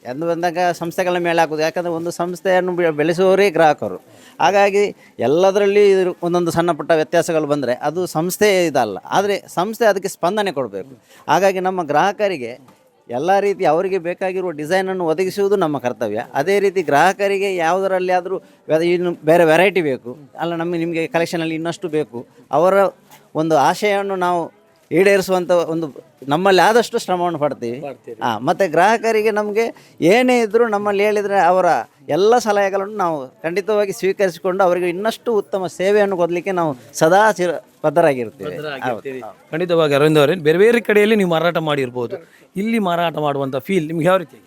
ಎಂದು ಬಂದಾಗ ಸಂಸ್ಥೆಗಳ ಮೇಲೆ ಹಾಕೋದು. ಯಾಕಂದರೆ ಒಂದು ಸಂಸ್ಥೆಯನ್ನು ಬೆಳೆಸುವವರೇ ಗ್ರಾಹಕರು. ಹಾಗಾಗಿ ಎಲ್ಲದರಲ್ಲಿ ಒಂದೊಂದು ಸಣ್ಣ ಪುಟ್ಟ ವ್ಯತ್ಯಾಸಗಳು ಬಂದರೆ ಅದು ಸಂಸ್ಥೆ ಇದಲ್ಲ, ಆದರೆ ಸಂಸ್ಥೆ ಅದಕ್ಕೆ ಸ್ಪಂದನೆ ಕೊಡಬೇಕು. ಹಾಗಾಗಿ ನಮ್ಮ ಗ್ರಾಹಕರಿಗೆ ಎಲ್ಲ ರೀತಿ ಅವರಿಗೆ ಬೇಕಾಗಿರುವ ಡಿಸೈನನ್ನು ಒದಗಿಸುವುದು ನಮ್ಮ ಕರ್ತವ್ಯ. ಅದೇ ರೀತಿ ಗ್ರಾಹಕರಿಗೆ ಯಾವುದರಲ್ಲಿ ಆದರೂ ಇನ್ನು ಬೇರೆ ವೆರೈಟಿ ಬೇಕು, ಅಲ್ಲ ನಿಮಗೆ ಕಲೆಕ್ಷನಲ್ಲಿ ಇನ್ನಷ್ಟು ಬೇಕು, ಅವರ ಒಂದು ಆಶಯವನ್ನು ನಾವು ಈಡೇರಿಸುವಂಥ ಒಂದು ನಮ್ಮಲ್ಲಿ ಆದಷ್ಟು ಶ್ರಮವನ್ನು ಪಡ್ತೀವಿ. ಮತ್ತು ಗ್ರಾಹಕರಿಗೆ ನಮಗೆ ಏನೇ ಇದ್ದರೂ ನಮ್ಮಲ್ಲಿ ಹೇಳಿದರೆ ಅವರ ಎಲ್ಲ ಸಲಹೆಗಳನ್ನು ನಾವು ಖಂಡಿತವಾಗಿ ಸ್ವೀಕರಿಸಿಕೊಂಡು ಅವರಿಗೆ ಇನ್ನಷ್ಟು ಉತ್ತಮ ಸೇವೆಯನ್ನು ಕೊಡಲಿಕ್ಕೆ ನಾವು ಸದಾ ಬದ್ಧರಾಗಿರ್ತೀವಿ. ಖಂಡಿತವಾಗಿ ಅರವಿಂದ್ ಅವರೇ, ಬೇರೆ ಬೇರೆ ಕಡೆಯಲ್ಲಿ ನೀವು ಮಾರಾಟ ಮಾಡಿರ್ಬೋದು, ಇಲ್ಲಿ ಮಾರಾಟ ಮಾಡುವಂಥ ಫೀಲ್ ನಿಮ್ಗೆ ಯಾವ ರೀತಿ?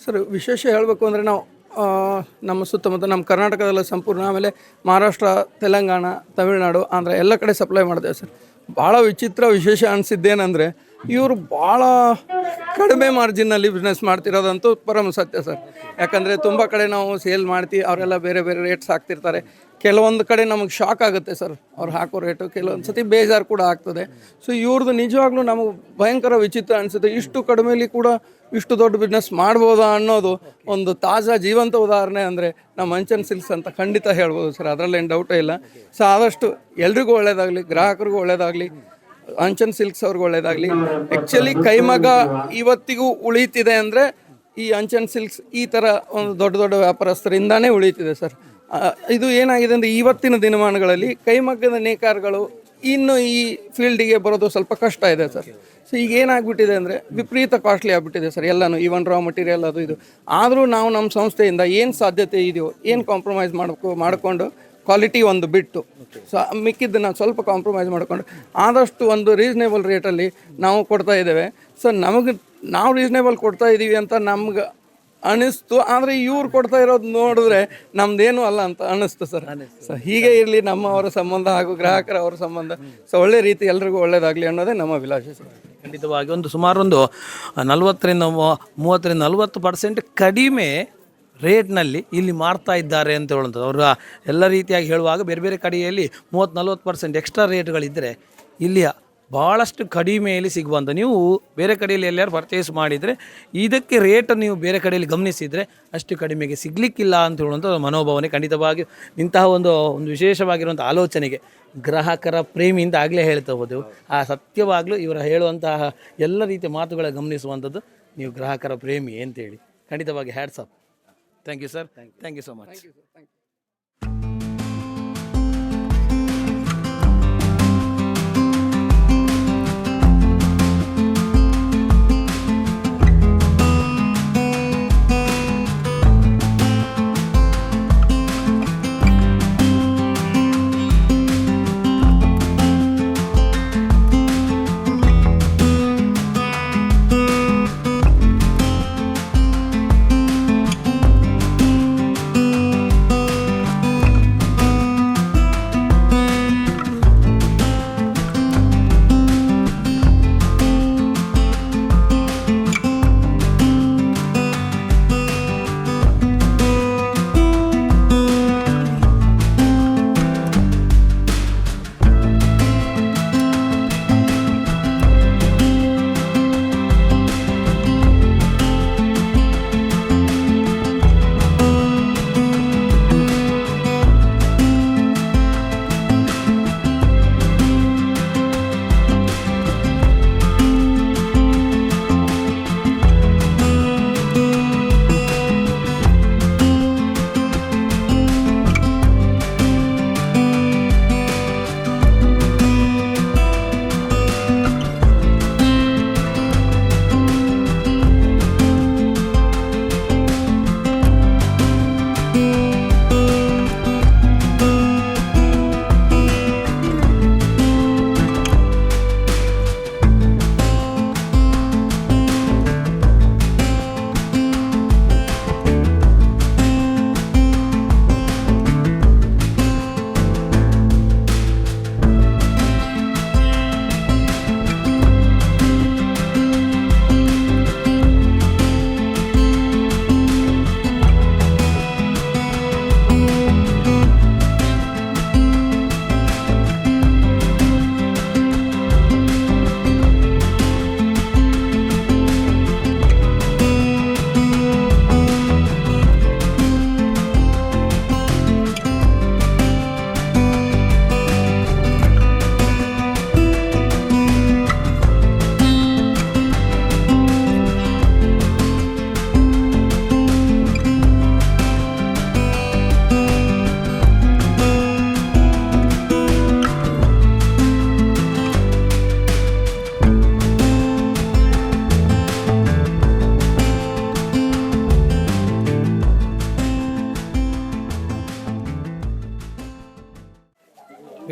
ಸರ್, ವಿಶೇಷ ಹೇಳಬೇಕು ಅಂದರೆ ನಾವು ನಮ್ಮ ಸುತ್ತಮುತ್ತ ನಮ್ಮ ಕರ್ನಾಟಕದಲ್ಲ ಸಂಪೂರ್ಣ, ಆಮೇಲೆ ಮಹಾರಾಷ್ಟ್ರ, ತೆಲಂಗಾಣ, ತಮಿಳುನಾಡು, ಆಂಧ್ರ ಎಲ್ಲ ಕಡೆ ಸಪ್ಲೈ ಮಾಡ್ತೇವೆ ಸರ್. ಭಾಳ ವಿಶೇಷ ಅನಿಸಿದ್ದೇನೆಂದರೆ ಇವರು ಭಾಳ ಕಡಿಮೆ ಮಾರ್ಜಿನ್ನಲ್ಲಿ ಬಿಸ್ನೆಸ್ ಮಾಡ್ತಿರೋದಂತೂ ಪರಮ ಸತ್ಯ ಸರ್. ಯಾಕಂದರೆ ತುಂಬ ಕಡೆ ನಾವು ಸೇಲ್ ಮಾಡ್ತೀವಿ, ಅವರೆಲ್ಲ ಬೇರೆ ಬೇರೆ ರೇಟ್ಸ್ ಹಾಕ್ತಿರ್ತಾರೆ. ಕೆಲವೊಂದು ಕಡೆ ನಮಗೆ ಶಾಕ್ ಆಗುತ್ತೆ ಸರ್ ಅವ್ರು ಹಾಕೋ ರೇಟು, ಕೆಲವೊಂದು ಸತಿ ಬೇಜಾರು ಕೂಡ ಆಗ್ತದೆ. ಸೊ ಇವ್ರದ್ದು ನಿಜವಾಗ್ಲೂ ನಮಗೆ ಭಯಂಕರ ವಿಚಿತ್ರ ಅನಿಸುತ್ತೆ. ಇಷ್ಟು ಕಡಿಮೆಲಿ ಕೂಡ ಇಷ್ಟು ದೊಡ್ಡ ಬಿಸ್ನೆಸ್ ಮಾಡ್ಬೋದಾ ಅನ್ನೋದು ಒಂದು ತಾಜಾ ಜೀವಂತ ಉದಾಹರಣೆ ಅಂದರೆ ನಮ್ಮ ಅಂಚನ್ ಸಿಲ್ಕ್ಸ್ ಅಂತ ಖಂಡಿತ ಹೇಳ್ಬೋದು ಸರ್, ಅದರಲ್ಲೇನು ಡೌಟೇ ಇಲ್ಲ. ಸೊ ಆದಷ್ಟು ಎಲ್ರಿಗೂ ಒಳ್ಳೇದಾಗಲಿ, ಗ್ರಾಹಕರಿಗೂ ಒಳ್ಳೇದಾಗಲಿ, ಅಂಚನ್ ಸಿಲ್ಕ್ಸ್ ಅವ್ರಿಗೂ ಒಳ್ಳೇದಾಗಲಿ. ಆ್ಯಕ್ಚುಲಿ ಕೈಮಗ್ಗ ಇವತ್ತಿಗೂ ಉಳಿತಿದೆ ಅಂದರೆ ಈ ಅಂಚನ್ ಸಿಲ್ಕ್ಸ್ ಈ ಥರ ಒಂದು ದೊಡ್ಡ ದೊಡ್ಡ ವ್ಯಾಪಾರಸ್ಥರಿಂದಾನೇ ಉಳಿತಿದೆ ಸರ್. ಇದು ಏನಾಗಿದೆ ಅಂದರೆ ಇವತ್ತಿನ ದಿನಮಾನಗಳಲ್ಲಿ ಕೈಮಗ್ಗದ ನೇಕಾರಗಳು ಇನ್ನು ಈ ಫೀಲ್ಡಿಗೆ ಬರೋದು ಸ್ವಲ್ಪ ಕಷ್ಟ ಇದೆ ಸರ್. ಸೊ ಈಗ ಏನಾಗ್ಬಿಟ್ಟಿದೆ ಅಂದರೆ ವಿಪರೀತ ಕಾಸ್ಟ್ಲಿ ಆಗಿಬಿಟ್ಟಿದೆ ಸರ್ ಎಲ್ಲನೂ, ಈವನ್ ರಾ ಮಟೀರಿಯಲ್ ಅದು ಇದು. ಆದರೂ ನಾವು ನಮ್ಮ ಸಂಸ್ಥೆಯಿಂದ ಏನು ಸಾಧ್ಯತೆ ಇದೆಯೋ, ಏನು ಕಾಂಪ್ರಮೈಸ್ ಮಾಡಿಕೊಂಡು ಕ್ವಾಲಿಟಿ ಒಂದು ಬಿಟ್ಟು ಸೊ ಮಿಕ್ಕಿದ್ದನ್ನು ಸ್ವಲ್ಪ ಕಾಂಪ್ರಮೈಸ್ ಮಾಡಿಕೊಂಡು ಆದಷ್ಟು ಒಂದು ರೀಸನೇಬಲ್ ರೇಟಲ್ಲಿ ನಾವು ಕೊಡ್ತಾ ಇದ್ದೇವೆ. ಸೊ ನಾವು ರೀಸನೇಬಲ್ ಕೊಡ್ತಾ ಇದ್ದೀವಿ ಅಂತ ನಮ್ಗೆ ಅನ್ನಿಸ್ತು, ಆದರೆ ಇವ್ರು ಕೊಡ್ತಾ ಇರೋದು ನೋಡಿದ್ರೆ ನಮ್ದೇನು ಅಲ್ಲ ಅಂತ ಅನ್ನಿಸ್ತು ಸರ್. ಸೊ ಹೀಗೆ ಇರಲಿ ನಮ್ಮವರ ಸಂಬಂಧ ಹಾಗೂ ಗ್ರಾಹಕರ ಅವರ ಸಂಬಂಧ. ಸೊ ಒಳ್ಳೆ ರೀತಿ ಎಲ್ರಿಗೂ ಒಳ್ಳೇದಾಗಲಿ ಅನ್ನೋದೇ ನಮ್ಮ ಅಭಿಲಾಷೆ ಸರ್. ಖಂಡಿತವಾಗಿ ಒಂದು ಸುಮಾರು ಒಂದು 30-40% ಕಡಿಮೆ ರೇಟ್ನಲ್ಲಿ ಇಲ್ಲಿ ಮಾರ್ತಾ ಇದ್ದಾರೆ ಅಂತ ಹೇಳುವಂಥದ್ದು. ಅವರು ಎಲ್ಲ ರೀತಿಯಾಗಿ ಹೇಳುವಾಗ ಬೇರೆ ಬೇರೆ ಕಡೆಯಲ್ಲಿ 30-40% ಎಕ್ಸ್ಟ್ರಾ ರೇಟ್ಗಳಿದ್ದರೆ ಇಲ್ಲಿ ಭಾಳಷ್ಟು ಕಡಿಮೆಯಲ್ಲಿ ಸಿಗುವಂಥ, ನೀವು ಬೇರೆ ಕಡೆಯಲ್ಲಿ ಎಲ್ಲಾರು ಪರ್ಚೇಸ್ ಮಾಡಿದರೆ ಇದಕ್ಕೆ ರೇಟನ್ನು ನೀವು ಬೇರೆ ಕಡೆಯಲ್ಲಿ ಗಮನಿಸಿದರೆ ಅಷ್ಟು ಕಡಿಮೆಗೆ ಸಿಗಲಿಕ್ಕಿಲ್ಲ ಅಂತ ಹೇಳುವಂಥ ಮನೋಭಾವನೆ. ಖಂಡಿತವಾಗಿ ಇಂತಹ ಒಂದು ವಿಶೇಷವಾಗಿರುವಂಥ ಆಲೋಚನೆಗೆ ಗ್ರಾಹಕರ ಪ್ರೇಮಿ ಅಂತ ಆಗಲೇ ಹೇಳ್ತಾ ಹೋದೆವು. ಆ ಸತ್ಯವಾಗಲೂ ಇವರ ಹೇಳುವಂತಹ ಎಲ್ಲ ರೀತಿಯ ಮಾತುಗಳ ಗಮನಿಸುವಂಥದ್ದು ನೀವು ಗ್ರಾಹಕರ ಪ್ರೇಮಿ ಅಂತೇಳಿ ಖಂಡಿತವಾಗಿ hats off. Thank you sir, thank you so much.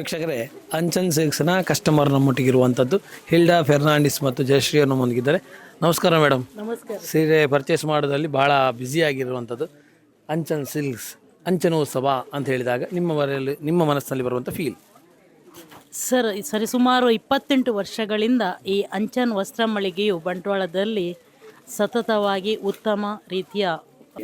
ವೀಕ್ಷಕರೇ, ಅಂಚನ್ ಸಿಲ್ಕ್ಸ್ನ ಕಸ್ಟಮರ್ ನಮ್ಮೊಟ್ಟಿಗಿರುವಂಥದ್ದು ಹಿಲ್ಡಾ ಫೆರ್ನಾಂಡಿಸ್ ಮತ್ತು ಜಯಶ್ರೀ ಅವರು ನಮ್ಮೊಂದಿಗಿದ್ದಾರೆ. ನಮಸ್ಕಾರ ಮೇಡಮ್. ನಮಸ್ಕಾರ. ಸೀರೆ ಪರ್ಚೇಸ್ ಮಾಡೋದ್ರಲ್ಲಿ ಭಾಳ ಬ್ಯುಸಿಯಾಗಿರುವಂಥದ್ದು. ಅಂಚನ್ ಸಿಲ್ಕ್ಸ್ ಅಂಚನೋತ್ಸವ ಅಂತ ಹೇಳಿದಾಗ ನಿಮ್ಮ ಮನಸ್ಸಿನಲ್ಲಿ ಬರುವಂಥ ಫೀಲ್? ಸರಿಸುಮಾರು 28 ವರ್ಷಗಳಿಂದ ಈ ಅಂಚನ್ ವಸ್ತ್ರ ಮಳಿಗೆಯು ಬಂಟ್ವಾಳದಲ್ಲಿ ಸತತವಾಗಿ ಉತ್ತಮ ರೀತಿಯ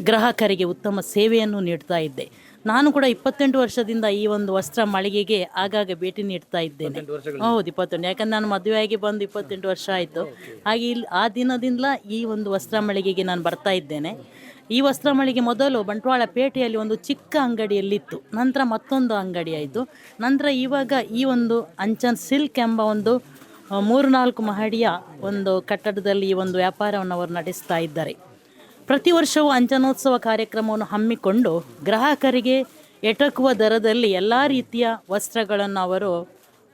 ಗ್ರಾಹಕರಿಗೆ ಉತ್ತಮ ಸೇವೆಯನ್ನು ನೀಡ್ತಾ ಇದ್ದೆ. ನಾನು ಕೂಡ 28 ವರ್ಷದಿಂದ ಈ ಒಂದು ವಸ್ತ್ರ ಮಳಿಗೆಗೆ ಆಗಾಗ ಭೇಟಿ ನೀಡ್ತಾ ಇದ್ದೇನೆ. ಹೌದು, 28. ಯಾಕಂದ್ರೆ ನಾನು ಮದುವೆಯಾಗಿ ಬಂದು 28 ವರ್ಷ ಆಯಿತು. ಹಾಗೆ ಇಲ್ಲಿ ಆ ದಿನದಿಂದ ಈ ಒಂದು ವಸ್ತ್ರ ಮಳಿಗೆಗೆ ನಾನು ಬರ್ತಾ ಇದ್ದೇನೆ. ಈ ವಸ್ತ್ರ ಮಳಿಗೆ ಮೊದಲು ಬಂಟ್ವಾಳ ಪೇಟೆಯಲ್ಲಿ ಒಂದು ಚಿಕ್ಕ ಅಂಗಡಿಯಲ್ಲಿತ್ತು, ನಂತರ ಮತ್ತೊಂದು ಅಂಗಡಿ ಆಯಿತು. ನಂತರ ಇವಾಗ ಈ ಒಂದು ಅಂಚನ್ ಸಿಲ್ಕ್ ಎಂಬ ಒಂದು 3-4 ಮಹಡಿಯ ಒಂದು ಕಟ್ಟಡದಲ್ಲಿ ಈ ಒಂದು ವ್ಯಾಪಾರವನ್ನು ಅವರು ನಡೆಸ್ತಾ ಇದ್ದಾರೆ. ಪ್ರತಿ ವರ್ಷವೂ ಅಂಚನೋತ್ಸವ ಕಾರ್ಯಕ್ರಮವನ್ನು ಹಮ್ಮಿಕೊಂಡು ಗ್ರಾಹಕರಿಗೆ ಎಟಕುವ ದರದಲ್ಲಿ ಎಲ್ಲ ರೀತಿಯ ವಸ್ತ್ರಗಳನ್ನು ಅವರು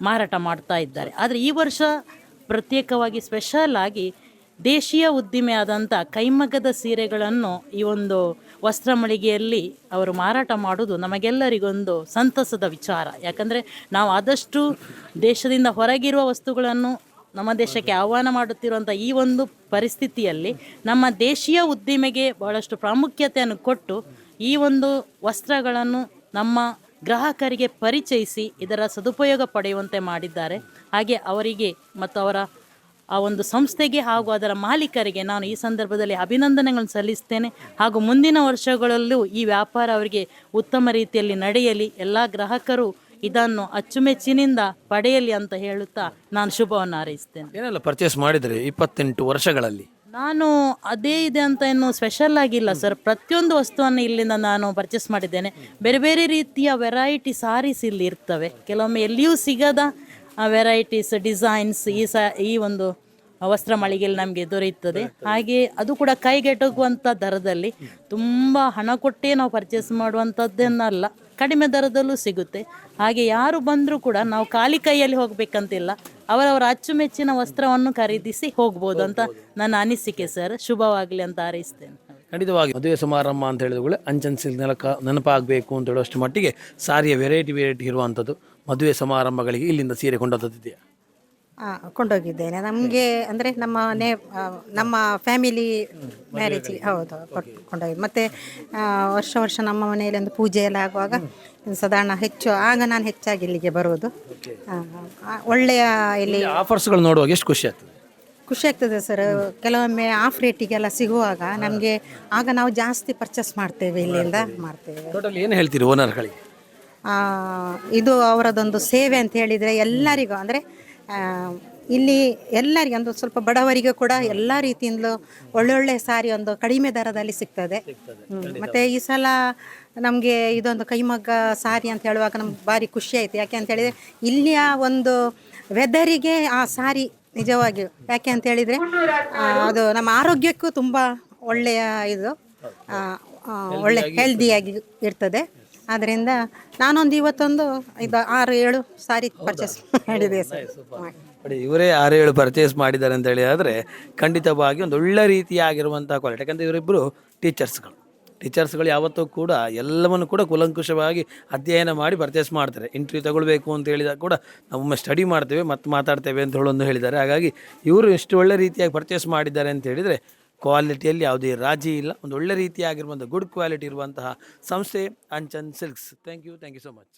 ಮಾರಾಟ ಮಾಡ್ತಾ ಇದ್ದಾರೆ. ಆದರೆ ಈ ವರ್ಷ ಪ್ರತ್ಯೇಕವಾಗಿ ಸ್ಪೆಷಲ್ ಆಗಿ ದೇಶೀಯ ಉದ್ದಿಮೆಯಾದಂಥ ಕೈಮಗ್ಗದ ಸೀರೆಗಳನ್ನು ಈ ಒಂದು ವಸ್ತ್ರ ಮಳಿಗೆಯಲ್ಲಿ ಅವರು ಮಾರಾಟ ಮಾಡೋದು ನಮಗೆಲ್ಲರಿಗೊಂದು ಸಂತಸದ ವಿಚಾರ. ಯಾಕಂದರೆ ನಾವು ಆದಷ್ಟು ದೇಶದಿಂದ ಹೊರಗಿರುವ ವಸ್ತುಗಳನ್ನು ನಮ್ಮ ದೇಶಕ್ಕೆ ಆಹ್ವಾನ ಮಾಡುತ್ತಿರುವಂಥ ಈ ಒಂದು ಪರಿಸ್ಥಿತಿಯಲ್ಲಿ ನಮ್ಮ ದೇಶೀಯ ಉದ್ದಿಮೆಗೆ ಬಹಳಷ್ಟು ಪ್ರಾಮುಖ್ಯತೆಯನ್ನು ಕೊಟ್ಟು ಈ ಒಂದು ವಸ್ತ್ರಗಳನ್ನು ನಮ್ಮ ಗ್ರಾಹಕರಿಗೆ ಪರಿಚಯಿಸಿ ಇದರ ಸದುಪಯೋಗ ಪಡೆಯುವಂತೆ ಮಾಡಿದ್ದಾರೆ. ಹಾಗೆ ಅವರಿಗೆ ಮತ್ತು ಅವರ ಆ ಒಂದು ಸಂಸ್ಥೆಗೆ ಹಾಗೂ ಅದರ ಮಾಲೀಕರಿಗೆ ನಾನು ಈ ಸಂದರ್ಭದಲ್ಲಿ ಅಭಿನಂದನೆಗಳನ್ನು ಸಲ್ಲಿಸ್ತೇನೆ. ಹಾಗೂ ಮುಂದಿನ ವರ್ಷಗಳಲ್ಲೂ ಈ ವ್ಯಾಪಾರ ಅವರಿಗೆ ಉತ್ತಮ ರೀತಿಯಲ್ಲಿ ನಡೆಯಲಿ, ಎಲ್ಲ ಗ್ರಾಹಕರು ಇದನ್ನು ಅಚ್ಚುಮೆಚ್ಚಿನಿಂದ ಪಡೆಯಲಿ ಅಂತ ಹೇಳುತ್ತಾ ನಾನು ಶುಭವನ್ನು ಹಾರೈಸ್ತೇನೆ. ಏನೆಲ್ಲ ಪರ್ಚೇಸ್ ಮಾಡಿದರೆ 28 ವರ್ಷಗಳಲ್ಲಿ? ನಾನು ಅದೇ ಇದೆ ಅಂತ ಏನು ಸ್ಪೆಷಲ್ ಆಗಿಲ್ಲ ಸರ್. ಪ್ರತಿಯೊಂದು ವಸ್ತುವನ್ನು ಇಲ್ಲಿಂದ ನಾನು ಪರ್ಚೇಸ್ ಮಾಡಿದ್ದೇನೆ. ಬೇರೆ ಬೇರೆ ರೀತಿಯ ವೆರೈಟಿ ಸಾರೀಸ್ ಇಲ್ಲಿ ಇರ್ತವೆ. ಕೆಲವೊಮ್ಮೆ ಎಲ್ಲಿಯೂ ಸಿಗದ ವೆರೈಟೀಸ್ ಡಿಸೈನ್ಸ್ ಈ ಒಂದು ವಸ್ತ್ರ ಮಳಿಗೆಯಲ್ಲಿ ನಮಗೆ ದೊರೆಯುತ್ತದೆ. ಹಾಗೆ ಅದು ಕೂಡ ಕೈಗೆಟುಕುವಂಥ ದರದಲ್ಲಿ, ತುಂಬ ಹಣ ಕೊಟ್ಟೇ ನಾವು ಪರ್ಚೇಸ್ ಮಾಡುವಂಥದ್ದನ್ನಲ್ಲ, ಕಡಿಮೆ ದರದಲ್ಲೂ ಸಿಗುತ್ತೆ. ಹಾಗೆ ಯಾರು ಬಂದರೂ ಕೂಡ ನಾವು ಖಾಲಿ ಕೈಯಲ್ಲಿ ಹೋಗಬೇಕಂತಿಲ್ಲ, ಅವರವರ ಅಚ್ಚುಮೆಚ್ಚಿನ ವಸ್ತ್ರವನ್ನು ಖರೀದಿಸಿ ಹೋಗ್ಬೋದು ಅಂತ ನನ್ನ ಅನಿಸಿಕೆ ಸರ್. ಶುಭವಾಗಲಿ ಅಂತ ಹಾರೈಸ್ತೇನೆ. ಖಂಡಿತವಾಗಿ ಮದುವೆ ಸಮಾರಂಭ ಅಂತ ಹೇಳಿದ ಅಂಚನ್ ಸಿಲ್ಕ್ ನೆನಪಾಗಬೇಕು ಅಂತ ಹೇಳುವಷ್ಟು ಮಟ್ಟಿಗೆ ಸಾರಿಯ ವೆರೈಟಿ ಇರುವಂಥದ್ದು. ಮದುವೆ ಸಮಾರಂಭಗಳಿಗೆ ಇಲ್ಲಿಂದ ಸೀರೆ ಕೊಂಡೊಯ್ದಿದೆಯಾ? ಕೊಂಡೋಗಿದ್ದೇನೆ. ನಮಗೆ ಅಂದರೆ ನಮ್ಮ ಫ್ಯಾಮಿಲಿ ಮ್ಯಾರೇಜಿಗೆ ಹೌದು ಕೊಂಡೋಗಿದ್ದು. ಮತ್ತು ವರ್ಷ ನಮ್ಮ ಮನೆಯಲ್ಲಿ ಒಂದು ಪೂಜೆ ಎಲ್ಲ ಆಗುವಾಗ ಸಾಧಾರಣ ಆಗ ನಾನು ಹೆಚ್ಚಾಗಿ ಇಲ್ಲಿಗೆ ಬರುವುದು. ಒಳ್ಳೆಯ ಇಲ್ಲಿ ಆಫರ್ಸ್ಗಳು ನೋಡುವಾಗ ಎಷ್ಟು ಖುಷಿ ಆಗ್ತದೆ ಸರ್. ಕೆಲವೊಮ್ಮೆ ಆಫ್ ರೇಟಿಗೆಲ್ಲ ಸಿಗುವಾಗ ನಮಗೆ ಆಗ ನಾವು ಜಾಸ್ತಿ ಪರ್ಚೇಸ್ ಮಾಡ್ತೇವೆ, ಇಲ್ಲಿಂದ ಮಾಡ್ತೇವೆ. ಟೋಟಲ್ ಏನು ಹೇಳ್ತೀರಿ ಓನರ್ಗಳಿಗೆ? ಇದು ಅವರದೊಂದು ಸೇವೆ ಅಂತ ಹೇಳಿದರೆ ಎಲ್ಲರಿಗೂ, ಅಂದರೆ ಇಲ್ಲಿ ಎಲ್ಲರಿಗೆ ಒಂದು ಸ್ವಲ್ಪ ಬಡವರಿಗೆ ಕೂಡ ಎಲ್ಲ ರೀತಿಯಿಂದಲೂ ಒಳ್ಳೊಳ್ಳೆ ಸಾರಿ ಒಂದು ಕಡಿಮೆ ದರದಲ್ಲಿ ಸಿಗ್ತದೆ. ಮತ್ತು ಈ ಸಲ ನಮಗೆ ಇದೊಂದು ಕೈಮಗ್ಗ ಸಾರಿ ಅಂತ ಹೇಳುವಾಗ ನಮ್ಗೆ ಭಾರಿ ಖುಷಿ ಆಯಿತು. ಯಾಕೆ ಅಂತ ಹೇಳಿದರೆ ಇಲ್ಲಿಯ ಒಂದು ವೆದರಿಗೆ ಆ ಸಾರಿ ನಿಜವಾಗಿಯೂ, ಯಾಕೆ ಅಂತ ಹೇಳಿದರೆ ಅದು ನಮ್ಮ ಆರೋಗ್ಯಕ್ಕೂ ತುಂಬ ಒಳ್ಳೆಯ ಇದು, ಒಳ್ಳೆ ಹೆಲ್ದಿಯಾಗಿ ಇರ್ತದೆ. ಆದ್ದರಿಂದ ನಾನೊಂದು ಇವತ್ತೊಂದು 6-7 ಸಾರಿ ಪರ್ಚೇಸ್ ಮಾಡಿದೆ ಸರ್. ಇವರೇ 6-7 ಪರ್ಚೇಸ್ ಮಾಡಿದ್ದಾರೆ ಅಂತ ಹೇಳಿ ಆದರೆ ಖಂಡಿತವಾಗಿ ಒಂದು ಒಳ್ಳೆ ರೀತಿಯಾಗಿರುವಂಥ ಕ್ವಾಲಿಟಿ. ಯಾಕಂದರೆ ಇವರಿಬ್ಬರು ಟೀಚರ್ಸ್ಗಳು ಯಾವತ್ತೂ ಕೂಡ ಎಲ್ಲವನ್ನು ಕೂಡ ಕೂಲಂಕುಷವಾಗಿ ಅಧ್ಯಯನ ಮಾಡಿ ಪರ್ಚೇಸ್ ಮಾಡ್ತಾರೆ. ಇಂಟರ್ವ್ಯೂ ತಗೊಳ್ಬೇಕು ಅಂತ ಹೇಳಿದಾಗ ಕೂಡ ನಾವು ಸ್ಟಡಿ ಮಾಡ್ತೇವೆ ಮತ್ತು ಮಾತಾಡ್ತೇವೆ ಅಂತ ಹೇಳೊಂದು ಹೇಳಿದ್ದಾರೆ. ಹಾಗಾಗಿ ಇವರು ಇಷ್ಟು ಒಳ್ಳೆ ರೀತಿಯಾಗಿ ಪರ್ಚೇಸ್ ಮಾಡಿದ್ದಾರೆ ಅಂತ ಹೇಳಿದರೆ ಕ್ವಾಲಿಟಿಯಲ್ಲಿ ಯಾವುದೇ ರಾಜಿ ಇಲ್ಲ. ಒಂದು ಒಳ್ಳೆ ರೀತಿಯಾಗಿರುವಂಥ ಗುಡ್ ಕ್ವಾಲಿಟಿ ಇರುವಂತಹ ಸಂಸ್ಥೆ Anchan silks. Thank you so much.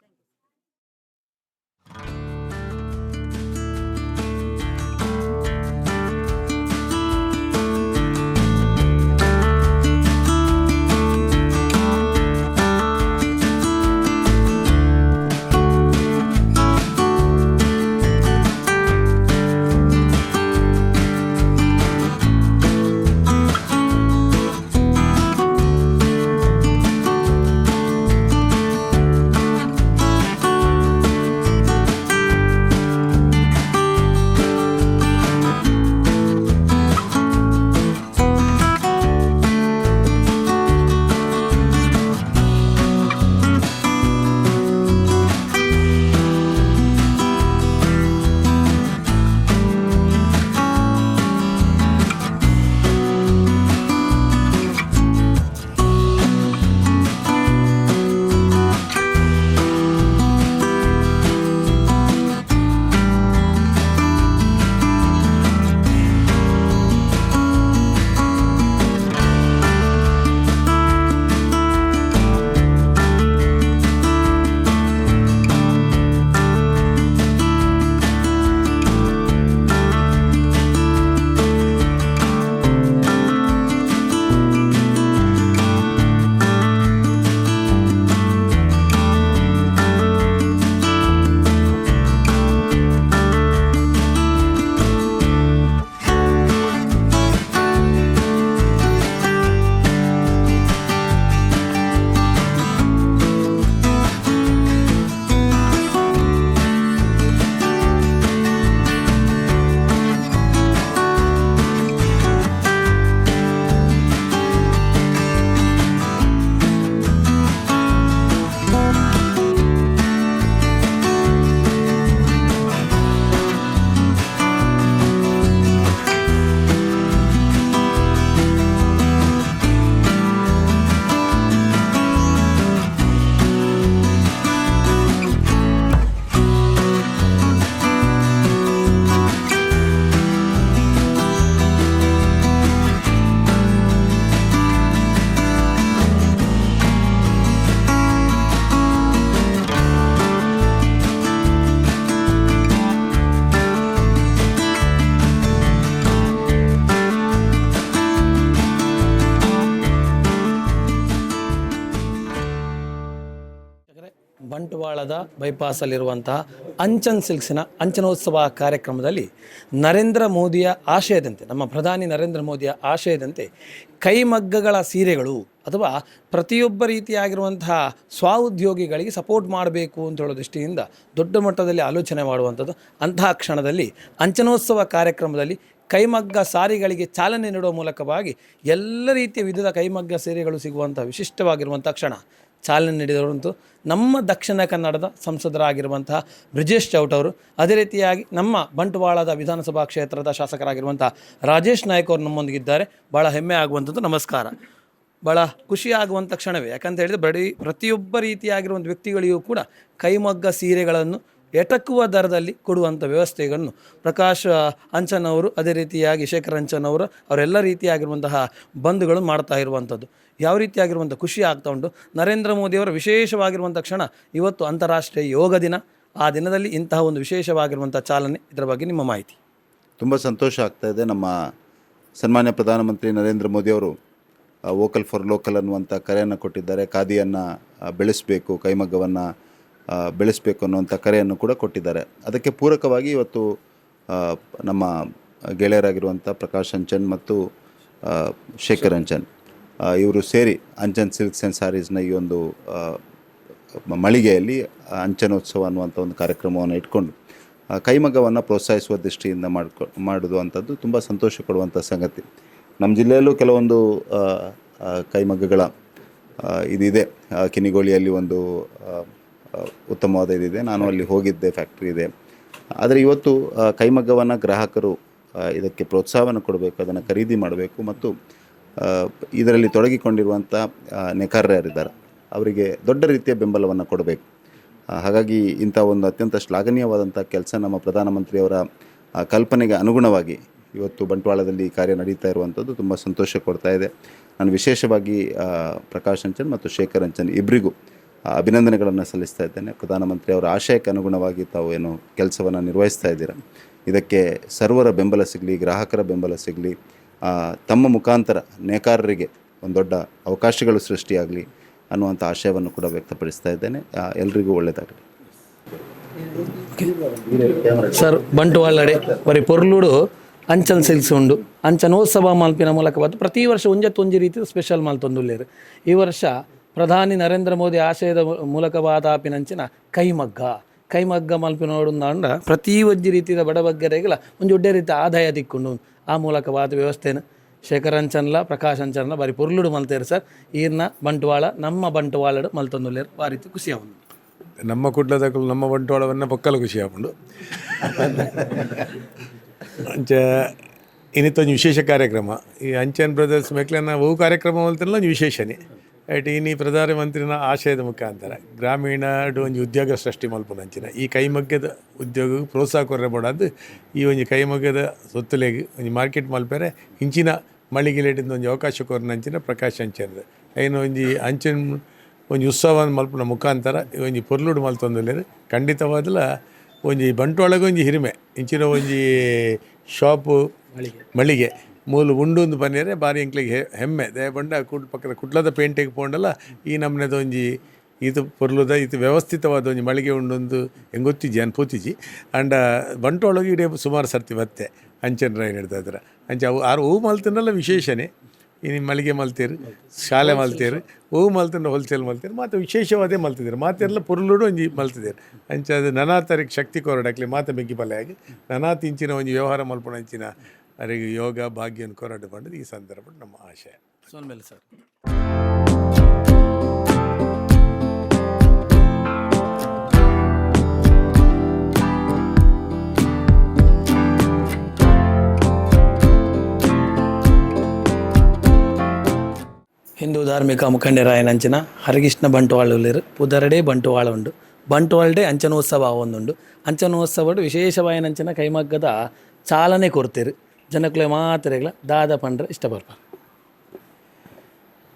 ಬಂಟ್ವಾಳದ ಬೈಪಾಸಲ್ಲಿರುವಂತಹ ಅಂಚನ್ ಸಿಲ್ಕ್ಸಿನ ಅಂಚನೋತ್ಸವ ಕಾರ್ಯಕ್ರಮದಲ್ಲಿ ನರೇಂದ್ರ ಮೋದಿಯ ಆಶಯದಂತೆ, ನಮ್ಮ ಪ್ರಧಾನಿ ನರೇಂದ್ರ ಮೋದಿಯ ಆಶಯದಂತೆ ಕೈಮಗ್ಗಗಳ ಸೀರೆಗಳು ಅಥವಾ ಪ್ರತಿಯೊಬ್ಬ ರೀತಿಯಾಗಿರುವಂತಹ ಸ್ವಉದ್ಯೋಗಿಗಳಿಗೆ ಸಪೋರ್ಟ್ ಮಾಡಬೇಕು ಅಂತ ಹೇಳೋ ದೃಷ್ಟಿಯಿಂದ ದೊಡ್ಡ ಮಟ್ಟದಲ್ಲಿ ಆಲೋಚನೆ ಮಾಡುವಂಥದ್ದು. ಅಂತಹ ಕ್ಷಣದಲ್ಲಿ ಅಂಚನೋತ್ಸವ ಕಾರ್ಯಕ್ರಮದಲ್ಲಿ ಕೈಮಗ್ಗ ಸಾರಿಗಳಿಗೆ ಚಾಲನೆ ನೀಡುವ ಮೂಲಕವಾಗಿ ಎಲ್ಲ ರೀತಿಯ ವಿಧದ ಕೈಮಗ್ಗ ಸೀರೆಗಳು ಸಿಗುವಂಥ ವಿಶಿಷ್ಟವಾಗಿರುವಂಥ ಕ್ಷಣ ಚಾಲನೆ ನೀಡಿದವರಂತೂ ನಮ್ಮ ದಕ್ಷಿಣ ಕನ್ನಡದ ಸಂಸದರಾಗಿರುವಂತಹ ಬ್ರಿಜೇಶ್ ಚೌಟ್ ಅವರು, ಅದೇ ರೀತಿಯಾಗಿ ನಮ್ಮ ಬಂಟ್ವಾಳದ ವಿಧಾನಸಭಾ ಕ್ಷೇತ್ರದ ಶಾಸಕರಾಗಿರುವಂಥ ರಾಜೇಶ್ ನಾಯ್ಕ್ ಅವರು ನಮ್ಮೊಂದಿಗಿದ್ದಾರೆ. ಭಾಳ ಹೆಮ್ಮೆ ಆಗುವಂಥದ್ದು. ನಮಸ್ಕಾರ. ಭಾಳ ಖುಷಿಯಾಗುವಂಥ ಕ್ಷಣವೇ, ಯಾಕಂತ ಹೇಳಿದರೆ ಪ್ರತಿಯೊಬ್ಬ ರೀತಿಯಾಗಿರುವಂಥ ವ್ಯಕ್ತಿಗಳಿಗೂ ಕೂಡ ಕೈಮಗ್ಗ ಸೀರೆಗಳನ್ನು ಎಟಕುವ ದರದಲ್ಲಿ ಕೊಡುವಂಥ ವ್ಯವಸ್ಥೆಗಳನ್ನು ಪ್ರಕಾಶ್ ಅಂಚನ್ ಅವರು, ಅದೇ ರೀತಿಯಾಗಿ ಶೇಖರ್ ಅಂಚನ್ ಅವರು, ಅವರೆಲ್ಲ ರೀತಿಯಾಗಿರುವಂತಹ ಬಂಧುಗಳು ಮಾಡ್ತಾ ಇರುವಂಥದ್ದು ಯಾವ ರೀತಿಯಾಗಿರುವಂಥ ಖುಷಿ ಆಗ್ತಾ ಉಂಟು. ನರೇಂದ್ರ ಮೋದಿಯವರ ವಿಶೇಷವಾಗಿರುವಂಥ ಕ್ಷಣ ಇವತ್ತು ಅಂತಾರಾಷ್ಟ್ರೀಯ ಯೋಗ ದಿನ. ಆ ದಿನದಲ್ಲಿ ಇಂತಹ ಒಂದು ವಿಶೇಷವಾಗಿರುವಂಥ ಚಾಲನೆ, ಇದರ ಬಗ್ಗೆ ನಿಮ್ಮ ಮಾಹಿತಿ. ತುಂಬ ಸಂತೋಷ ಆಗ್ತಾ ಇದೆ. ನಮ್ಮ ಸನ್ಮಾನ್ಯ ಪ್ರಧಾನಮಂತ್ರಿ ನರೇಂದ್ರ ಮೋದಿಯವರು ವೋಕಲ್ ಫಾರ್ ಲೋಕಲ್ ಅನ್ನುವಂಥ ಕರೆಯನ್ನು ಕೊಟ್ಟಿದ್ದಾರೆ. ಖಾದಿಯನ್ನು ಬೆಳೆಸಬೇಕು, ಕೈಮಗ್ಗವನ್ನು ಬೆಳೆಸಬೇಕು ಅನ್ನುವಂಥ ಕರೆಯನ್ನು ಕೂಡ ಕೊಟ್ಟಿದ್ದಾರೆ. ಅದಕ್ಕೆ ಪೂರಕವಾಗಿ ಇವತ್ತು ನಮ್ಮ ಗೆಳೆಯರಾಗಿರುವಂಥ ಪ್ರಕಾಶ್ ಅಂಚನ್ ಮತ್ತು ಶೇಖರ್ ಅಂಚನ್ ಇವರು ಸೇರಿ ಅಂಚನ್ ಸಿಲ್ಕ್ಸ್ ಆ್ಯಂಡ್ ಸ್ಯಾರೀಸ್ನ ಈ ಒಂದು ಮಳಿಗೆಯಲ್ಲಿ ಅಂಚನೋತ್ಸವ ಅನ್ನುವಂಥ ಒಂದು ಕಾರ್ಯಕ್ರಮವನ್ನು ಇಟ್ಕೊಂಡು ಕೈಮಗ್ಗವನ್ನು ಪ್ರೋತ್ಸಾಹಿಸುವ ದೃಷ್ಟಿಯಿಂದ ಮಾಡೋದು ಅಂಥದ್ದು ತುಂಬ ಸಂತೋಷ ಕೊಡುವಂಥ ಸಂಗತಿ. ನಮ್ಮ ಜಿಲ್ಲೆಯಲ್ಲೂ ಕೆಲವೊಂದು ಕೈಮಗ್ಗಗಳ ಇದಿದೆ. ಕಿನಿಗೋಳಿಯಲ್ಲಿ ಒಂದು ಉತ್ತಮವಾದ ಇದಿದೆ, ನಾನು ಅಲ್ಲಿ ಹೋಗಿದ್ದೆ, ಫ್ಯಾಕ್ಟ್ರಿ ಇದೆ. ಆದರೆ ಇವತ್ತು ಕೈಮಗ್ಗವನ್ನು ಗ್ರಾಹಕರು ಇದಕ್ಕೆ ಪ್ರೋತ್ಸಾಹವನ್ನು ಕೊಡಬೇಕು, ಅದನ್ನು ಖರೀದಿ ಮಾಡಬೇಕು ಮತ್ತು ಇದರಲ್ಲಿ ತೊಡಗಿಕೊಂಡಿರುವಂಥ ನೇಕಾರರಿದ್ದಾರೆ, ಅವರಿಗೆ ದೊಡ್ಡ ರೀತಿಯ ಬೆಂಬಲವನ್ನು ಕೊಡಬೇಕು. ಹಾಗಾಗಿ ಇಂಥ ಒಂದು ಅತ್ಯಂತ ಶ್ಲಾಘನೀಯವಾದಂಥ ಕೆಲಸ ನಮ್ಮ ಪ್ರಧಾನಮಂತ್ರಿಯವರ ಕಲ್ಪನೆಗೆ ಅನುಗುಣವಾಗಿ ಇವತ್ತು ಬಂಟ್ವಾಳದಲ್ಲಿ ಕಾರ್ಯ ನಡೀತಾ ಇರುವಂಥದ್ದು ತುಂಬ ಸಂತೋಷ ಕೊಡ್ತಾ ಇದೆ. ನಾನು ವಿಶೇಷವಾಗಿ ಪ್ರಕಾಶ್ ಅಂಚನ್ ಮತ್ತು ಶೇಖರ್ ಅಂಚನ್ ಇಬ್ಬರಿಗೂ ಅಭಿನಂದನೆಗಳನ್ನು ಸಲ್ಲಿಸ್ತಾ ಇದ್ದೇನೆ. ಪ್ರಧಾನಮಂತ್ರಿ ಅವರ ಆಶಯಕ್ಕೆ ಅನುಗುಣವಾಗಿ ತಾವು ಏನು ಕೆಲಸವನ್ನು ನಿರ್ವಹಿಸ್ತಾ ಇದ್ದೀರ, ಇದಕ್ಕೆ ಸರ್ವರ ಬೆಂಬಲ ಸಿಗಲಿ, ಗ್ರಾಹಕರ ಬೆಂಬಲ ಸಿಗಲಿ, ತಮ್ಮ ಮುಖಾಂತರ ನೇಕಾರರಿಗೆ ಒಂದು ದೊಡ್ಡ ಅವಕಾಶಗಳು ಸೃಷ್ಟಿಯಾಗಲಿ ಅನ್ನುವಂಥ ಆಶಯವನ್ನು ಕೂಡ ವ್ಯಕ್ತಪಡಿಸ್ತಾ ಇದ್ದೇನೆ. ಎಲ್ರಿಗೂ ಒಳ್ಳೆಯದಾಗಲಿ. ಸರ್, ಬಂಟ್ವಾಳಡೆ ಬರೀ ಪೊರ್ಲುಡು ಅಂಚನ್ ಸಿಲ್ಕ್ಸ್ ಉಂಡು. ಅಂಚನೋತ್ಸವ ಮಲ್ಪಿನ ಮೂಲಕ ಪ್ರತಿ ವರ್ಷ ಒಂಜಿ ರೀತಿಯ ಸ್ಪೆಷಲ್ ಮಲ್ತೊಂದುಲ್ಲೇರು. ಈ ವರ್ಷ ಪ್ರಧಾನಿ ನರೇಂದ್ರ ಮೋದಿ ಆಶಯದ ಮೂಲಕವಾದಾಪಿನಂಚಿನ ಕೈಮಗ್ಗ ಮಲ್ಪಿನೋಡುಂಡ ಪ್ರತಿ ಒಂಜಿ ರೀತಿಯ ಬಡಬಗ್ಗರೆಗಳ ಒಂದು ಒಡ್ಡೆ ರೀತಿಯ ಆದಾಯ ದಿಕ್ಕೊಂಡು ಆ ಮೂಲಕವಾದ ವ್ಯವಸ್ಥೆನ ಶೇಖರ್ ಅಂಚನ್ಲ ಪ್ರಕಾಶ್ ಅಂಚನ್ಲ ಬಾರಿ ಪೊರ್ಲುಡು ಮಲ್ತೇರು ಸರ್. ಈರ್ನ ಬಂಟ್ವಾಳ ನಮ್ಮ ಬಂಟ್ವಾಳಡು ಮಲ್ತೊಂದುಲ್ಲೇರು ಬಾರಿ ರೀತಿ ಖುಷಿ ಆಗುಂಡು. ನಮ್ಮ ಕುಡ್ಲದಕ್ಕೂ ನಮ್ಮ ಬಂಟ್ವಾಳವನ್ನು ಪಕ್ಕಲು ಖುಷಿ ಆಗುಂಡು. ಅಂಚ ಇನ್ನಿತ್ತೊಂದು ವಿಶೇಷ ಕಾರ್ಯಕ್ರಮ ಈ ಅಂಚನ್ ಬ್ರದರ್ಸ್ ಮೆಕ್ಲನ್ನ ಅವು ಕಾರ್ಯಕ್ರಮ ಮಲ್ತಿಲ್ಲ ಒಂದು ವಿಶೇಷನೇ ಐಟ್ ಇನ್ನು ಪ್ರಧಾನಮಂತ್ರಿನ ಆಶಯದ ಮುಖಾಂತರ ಗ್ರಾಮೀಣ ಒಂದು ಉದ್ಯೋಗ ಸೃಷ್ಟಿ ಮಲ್ಪನಂಚಿನ ಈ ಕೈಮಗ್ಗದ ಉದ್ಯೋಗ ಪ್ರೋತ್ಸಾಹ ಕೊರಬೋಡದು ಈ ಒಂದು ಕೈಮಗ್ಗದ ಸೊತ್ತುಲೆಗೆ ಒಂದು ಮಾರ್ಕೆಟ್ ಮಲ್ಪರೆ ಇಂಚಿನ ಮಳಿಗೆಲೇಟಿಂದ ಒಂದು ಅವಕಾಶ ಕೊರನಂಚಿನ ಪ್ರಕಾಶ್ ಅಂಚನ್ದು ಐನು ಒಂಜಿ ಅಂಚನ್ ಒಂದು ಉತ್ಸವ ಮಲ್ಪನ ಮುಖಾಂತರ ಒಂಜಿ ಪೊರ್ಲುಡು ಮಲ್ತೊಂದುಲ್ಲೇರು. ಖಂಡಿತವಾದಲ ಒಂಜಿ ಬಂಟ್ವಾಳಗೆ ಒಂಜಿ ಹಿರಿಮೆ ಇಂಚಿನ ಒಂಜಿ ಶಾಪು ಮಳಿಗೆ ಮೂಲು ಉಂಡು ಒಂದು ಬನ್ನಿರೆ ಬಾರಿ ಎಂಕ್ಲಿಗೆ ಹೆಮ್ಮೆ ದಯಬಂಡ ಪಕ್ಕದ ಕುಟ್ಲದ ಪೇಂಟಿಗೆ ಪೋಂಡಲ್ಲ ಈ ನಮ್ಮನೆದ ಒಂಜಿ ಇದು ಪೊರ್ಲುದ ಇದು ವ್ಯವಸ್ಥಿತವಾದ ಒಂಜಿ ಮಳಿಗೆ ಉಂಡೊಂದು ಹೆಂಗೊತ್ತಿಜಿ ಅನ್ಪೂತಿಜಿ ಅಂಡ ಬಂಟ್ವಾಳಗೆ ಇಡೀ ಸುಮಾರು ಸರ್ತಿ ಬತ್ತೆ ಅಂಚನ್ ರೈನ್ ಹಿಡ್ತಾ ಇದ್ರೆ ಅಂಚ ಅವು ಆರು ಹೂ ಮಲ್ತಿನಲ್ಲ ವಿಶೇಷನೇ. ಇನ್ನು ಮಳಿಗೆ ಮಲ್ತೀರು, ಶಾಲೆ ಮಲ್ತೀರು, ಹೂವು ಮಲ್ತಿನ ಹೋಲ್ಸೇಲ್ ಮಲ್ತೀರು, ಮತ್ತು ವಿಶೇಷವಾದೇ ಮಲ್ತಿದ್ರು ಮಾತೆಲ್ಲ ಪೊರ್ಲುಡು ಒಂಜಿ ಮಲ್ತಿದ್ದೀರು. ಅಂಚ ಅದು ನನಾತರಿಗೆ ಶಕ್ತಿ ಕೊರಡಾಕ್ಲಿ ಮಾತ ಬೆಂಕಿ ಪಲ್ಲೆ ಆಗಿ ನನಾತ್ ಇಂಚಿನ ಒಂಜಿ ವ್ಯವಹಾರ ಮಲ್ಪಣ ಇಂಚಿನ ಅವರಿಗೆ ಯೋಗ ಭಾಗ್ಯವನ್ನು ಕೊರಡು ಬಂಡದು ಈ ಸಂದರ್ಭ ನಮ್ಮ ಆಶಯ. ಸೋನ್ಮೇಲೆ ಸರ್, ಹಿಂದೂ ಧಾರ್ಮಿಕ ಮುಖಂಡರಾಯನಂಚಿನ ಹರಗಿಷ್ಣ ಬಂಟ್ವಾಳರು ಪುದರಡೆ ಬಂಟ್ವಾಳ ಉಂಡು. ಬಂಟ್ವಾಳಡೆ ಅಂಚನೋತ್ಸವ ಒಂದುಂಡು. ಅಂಚನೋತ್ಸವಡು ವಿಶೇಷವಾಯನಂಚಿನ ಕೈಮಗ್ಗದ ಚಾಲನೆ ಕೊಡ್ತೀರು. ಜನಕ್ಕಳೆ ಮಾತ್ರೆಗಳ ದಾದ ಪಂಡ್ರೆ ಇಷ್ಟಪಡ್ತಾರೆ.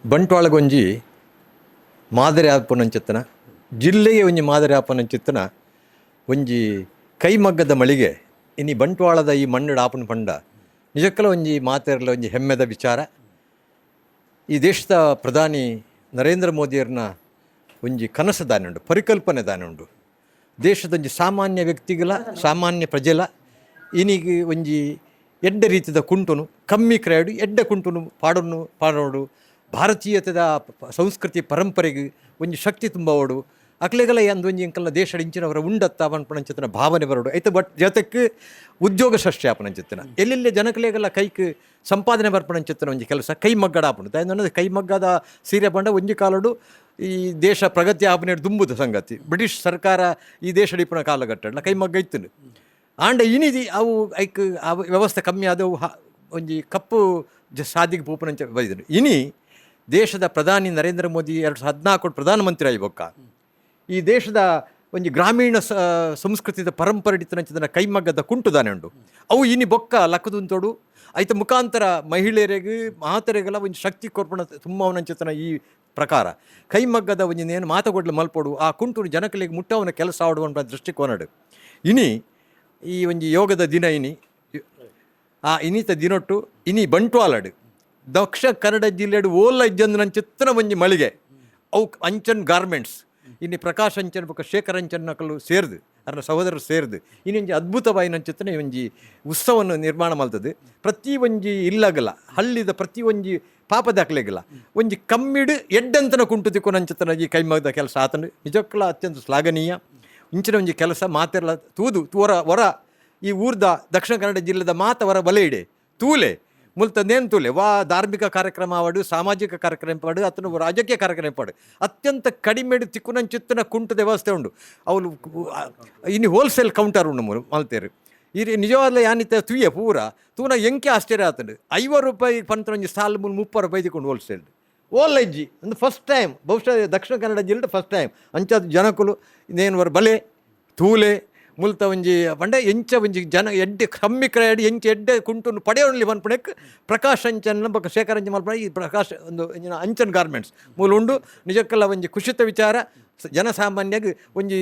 ಬಂಟ್ವಾಳಗೊಂಜಿ ಮಾದರಿ ಆಪನಂಚಿತ್ತನ ಜಿಲ್ಲೆಗೆ ಒಂಜಿ ಮಾದರಿ ಆಪನಂಚಿತ್ತನ ಒಂಜಿ ಕೈಮಗ್ಗದ ಮಳಿಗೆ ಇನ್ನು ಬಂಟ್ವಾಳದ ಈ ಮಣ್ಣು ಆಪನ ಪಂಡ ನಿಜಕ್ಕಲ ಒಂಜಿ ಮಾತೆರಲ ಒಂಜಿ ಹೆಮ್ಮೆದ ವಿಚಾರ. ಈ ದೇಶದ ಪ್ರಧಾನಿ ನರೇಂದ್ರ ಮೋದಿಯವ್ರನ್ನ ಒಂಜಿ ಕನಸು ದಾನೆ ಉಂಡು, ಪರಿಕಲ್ಪನೆ ದಾನೆ ಉಂಡು. ದೇಶದ ಸಾಮಾನ್ಯ ವ್ಯಕ್ತಿಗಳ ಸಾಮಾನ್ಯ ಪ್ರಜೆಲ ಇನಿಗೆ ಒಂಜಿ ಎಡ್ಡೆ ರೀತಿದ ಕುಂಟುನು ಕಮ್ಮಿ ಕ್ರಯಡು ಎಡ್ಡೆ ಕುಂಟುನು ಪಾಡೋಡು ಭಾರತೀಯತೆದ ಸಂಸ್ಕೃತಿ ಪರಂಪರೆಗೆ ಒಂಜಿ ಶಕ್ತಿ ತುಂಬವೋಡು ಅಕ್ಲೆಗಲ ಅಂದು ಒಂಜಿ ಎಂಕಲ್ನ ದೇಶದ ಇಂಚಿನವರ ಉಂಡತ್ತ ಪಂಪಣಂಚಿತ್ತಿನ ಭಾವನೆ ಬರೋಡು ಐತೆ. ಬಟ್ ಜೊತೆಗೆ ಉದ್ಯೋಗ ಸೃಷ್ಟಿಯಾಪನಂಚಿತ್ತಿನ ಎಲ್ಲೆಲ್ಲಿ ಜನಕಲೆಗೆಲ್ಲ ಕೈಕ್ ಸಂಪಾದನೆ ಬರ್ಪಣಂಚಿತ್ತಿನ ಒಂಜಿ ಕೆಲಸ ಕೈಮಗ್ಗಡ ಆಪುಂಡು. ಅನ್ನೋದು ಕೈಮಗ್ಗದ ಸೀರೆ ಬಂಡ ಒಂಜಿ ಕಾಲಡು ಈ ದೇಶ ಪ್ರಗತಿ ಆಪನೆ ದುಂಬುದ ಸಂಗತಿ. ಬ್ರಿಟಿಷ್ ಸರ್ಕಾರ ಈ ದೇಶ ಇಪ್ಪನ ಕಾಲಘಟ್ಟ ಕೈಮಗ್ಗ ಇತ್ತು ಆಂಡ ಇನಿದಿ ಅವು ಐಕ್ ಆ ವ್ಯವಸ್ಥೆ ಕಮ್ಮಿ ಆದವು ಒಂಜಿ ಕಪ್ಪು ಸಾದಿಗೆ ಪೂಪನಂಚ ಬೈದರು. ಇನಿ ದೇಶದ ಪ್ರಧಾನಿ ನರೇಂದ್ರ ಮೋದಿ 2014 ಪ್ರಧಾನಮಂತ್ರಿ ಆಯ್ಬೊಕ್ಕ ಈ ದೇಶದ ಒಂಜಿ ಗ್ರಾಮೀಣ ಸಂಸ್ಕೃತಿದ ಪರಂಪರೆ ಇತ್ತನಂಚಿನ ಕೈಮಗ್ಗದ ಕುಂಟುದಾನೆ ಉಂಡು. ಅವು ಇನಿ ಬೊಕ್ಕ ಲಕ್ಕದುಂತೋಡು ಐತ ಮುಖಾಂತರ ಮಹಿಳೆಯರಿಗೆ ಮಾತರೆಗೆಲ್ಲ ಒಂಜಿ ಶಕ್ತಿ ಕೊರ್ಪಣ ತುಂಬವನಂಚಿತನ ಈ ಪ್ರಕಾರ ಕೈಮಗ್ಗದ ಒಂಜಿ ನೇನು ಮಾತುಗೊಡ್ಲು ಮಲ್ಪೋಡು ಆ ಕುಂಟು ಜನಕಲಿಗೆ ಮುಟ್ಟವನ ಕೆಲಸ ಆಡುವಂಥ ದೃಷ್ಟಿಕೋನಡು. ಇನಿ ಈ ಒಂಜಿ ಯೋಗದ ದಿನ ಇನಿ ಆ ಇನಿತ ದಿನೊಟ್ಟು ಇನಿ ಬಂಟ್ವಾಲಡು ದಕ್ಷಿಣ ಕನ್ನಡ ಜಿಲ್ಲೆಡು ಓಲ್ಲ ಇಜ್ಜಂದನಂಚಿತ್ತನ ಒಂಜಿ ಮಳಿಗೆ ಅವು ಅಂಚನ್ ಗಾರ್ಮೆಂಟ್ಸ್ ಇನ್ನು ಪ್ರಕಾಶ್ ಅಂಚನ್ ಬೊಕ್ಕ ಶೇಖರ್ ಅಂಚನ್ ನಕಲು ಸೇರ್ದು ಅರ್ನ ಸಹೋದರರು ಸೇರ್ದು ಇನ್ನೊಂಜಿ ಅದ್ಭುತವಾಯಿನಂಚಿತ್ತನೆ ಒಂಜಿ ಉತ್ಸವವನ್ನು ನಿರ್ಮಾಣ ಮಲ್ತದ್ದು. ಪ್ರತಿ ಒಂಜಿ ಇಲ್ಲಗಲ ಹಳ್ಳಿದ ಪ್ರತಿ ಒಂಜಿ ಪಾಪದಾಕ್ಲೆಗಲ ಒಂಜಿ ಕಮ್ಮಿಡು ಎಡ್ಡಂತನ ಕುಂಟು ತಿಕ್ಕೊನಂಚಿತ್ತನ ಈ ಕೈಮಗ್ಗದ ಕೆಲಸ ಆತನು ನಿಜಕ್ಕಲ ಅತ್ಯಂತ ಶ್ಲಾಘನೀಯ. ಇಂಚಿನ ಒಂಜಿ ಕೆಲಸ ಮಾತೆಲ್ಲ ತೂದು ಹೊರ ಈ ಊರ್ದ ದಕ್ಷಿಣ ಕನ್ನಡ ಜಿಲ್ಲೆದ ಮಾತ ಬಲೆ ಇಡೆ ತೂಲೆ ಮುಲ್ತಂದೇನು ತೂಲೆ ಧಾರ್ಮಿಕ ಕಾರ್ಯಕ್ರಮ ಆವಡು ಸಾಮಾಜಿಕ ಕಾರ್ಯಕ್ರಮ ಪಾಡು ಅತನು ರಾಜಕೀಯ ಕಾರ್ಯಕ್ರಮ ಪಾಡು ಅತ್ಯಂತ ಕಡಿಮೆಡು ತಿಕ್ಕುನಂಚಿತ್ತಿನ ಕುಂಟು ವ್ಯವಸ್ಥೆ ಉಂಡು. ಅವಳು ಇನ್ನು ಹೋಲ್ಸೇಲ್ ಕೌಂಟರ್ ಉಂಡು ಮಲ್ತೇರು ಈ ನಿಜವಾದ ಯಾನಿತ್ತ ತುಯ್ಯ ಪೂರ ತೂನ ಎಂಕೆ ಆಶ್ಚರ್ಯ ಆತಂಡು 50 ರೂಪಾಯಿ ಪಂತೊಂಜಿ ಸಾಲು 30 ರೂಪಾಯಿ ತಿಕ್ಕೊಂಡು ಹೋಲ್ಸೇಲ್ ಓಲೈಜಿ ಒಂದು ಫಸ್ಟ್ ಟೈಮ್ ಬಹುಶಃ ದಕ್ಷಿಣ ಕನ್ನಡ ಜಿಲ್ಲೆ ಫಸ್ಟ್ ಟೈಮ್ ಅಂಚದ ಜನಕುಲು ಇದೇನು ಬಲೆ ತೂಲೆ ಮುಲ್ತ ಒಂಜಿ ಪಂಡ ಎಂಚ ಒಂಜಿ ಜನ ಎಡ್ಡೆ ಕಮ್ಮಿ ಕ್ರಯಡಿ ಎಂಚ ಎಡ್ಡೆ ಕುಂಟು ಪಡೆಯೋಣಲಿ ಮನ್ಪಣಕ್ ಪ್ರಕಾಶ್ ಅಂಚನ್ ಬೊಕ್ಕ ಶೇಖರ್ ಅಂಚನ್ ಮಲ್ಪಣ ಈ ಪ್ರಕಾಶ್ ಒಂದು ಅಂಚನ್ ಗಾರ್ಮೆಂಟ್ಸ್ ಮೂಲ ಉಂಡು. ನಿಜಕ್ಕೆಲ್ಲ ಒಂಜಿ ಖುಷಿತ ವಿಚಾರ. ಜನಸಾಮಾನ್ಯಗೆ ಒಂಜಿ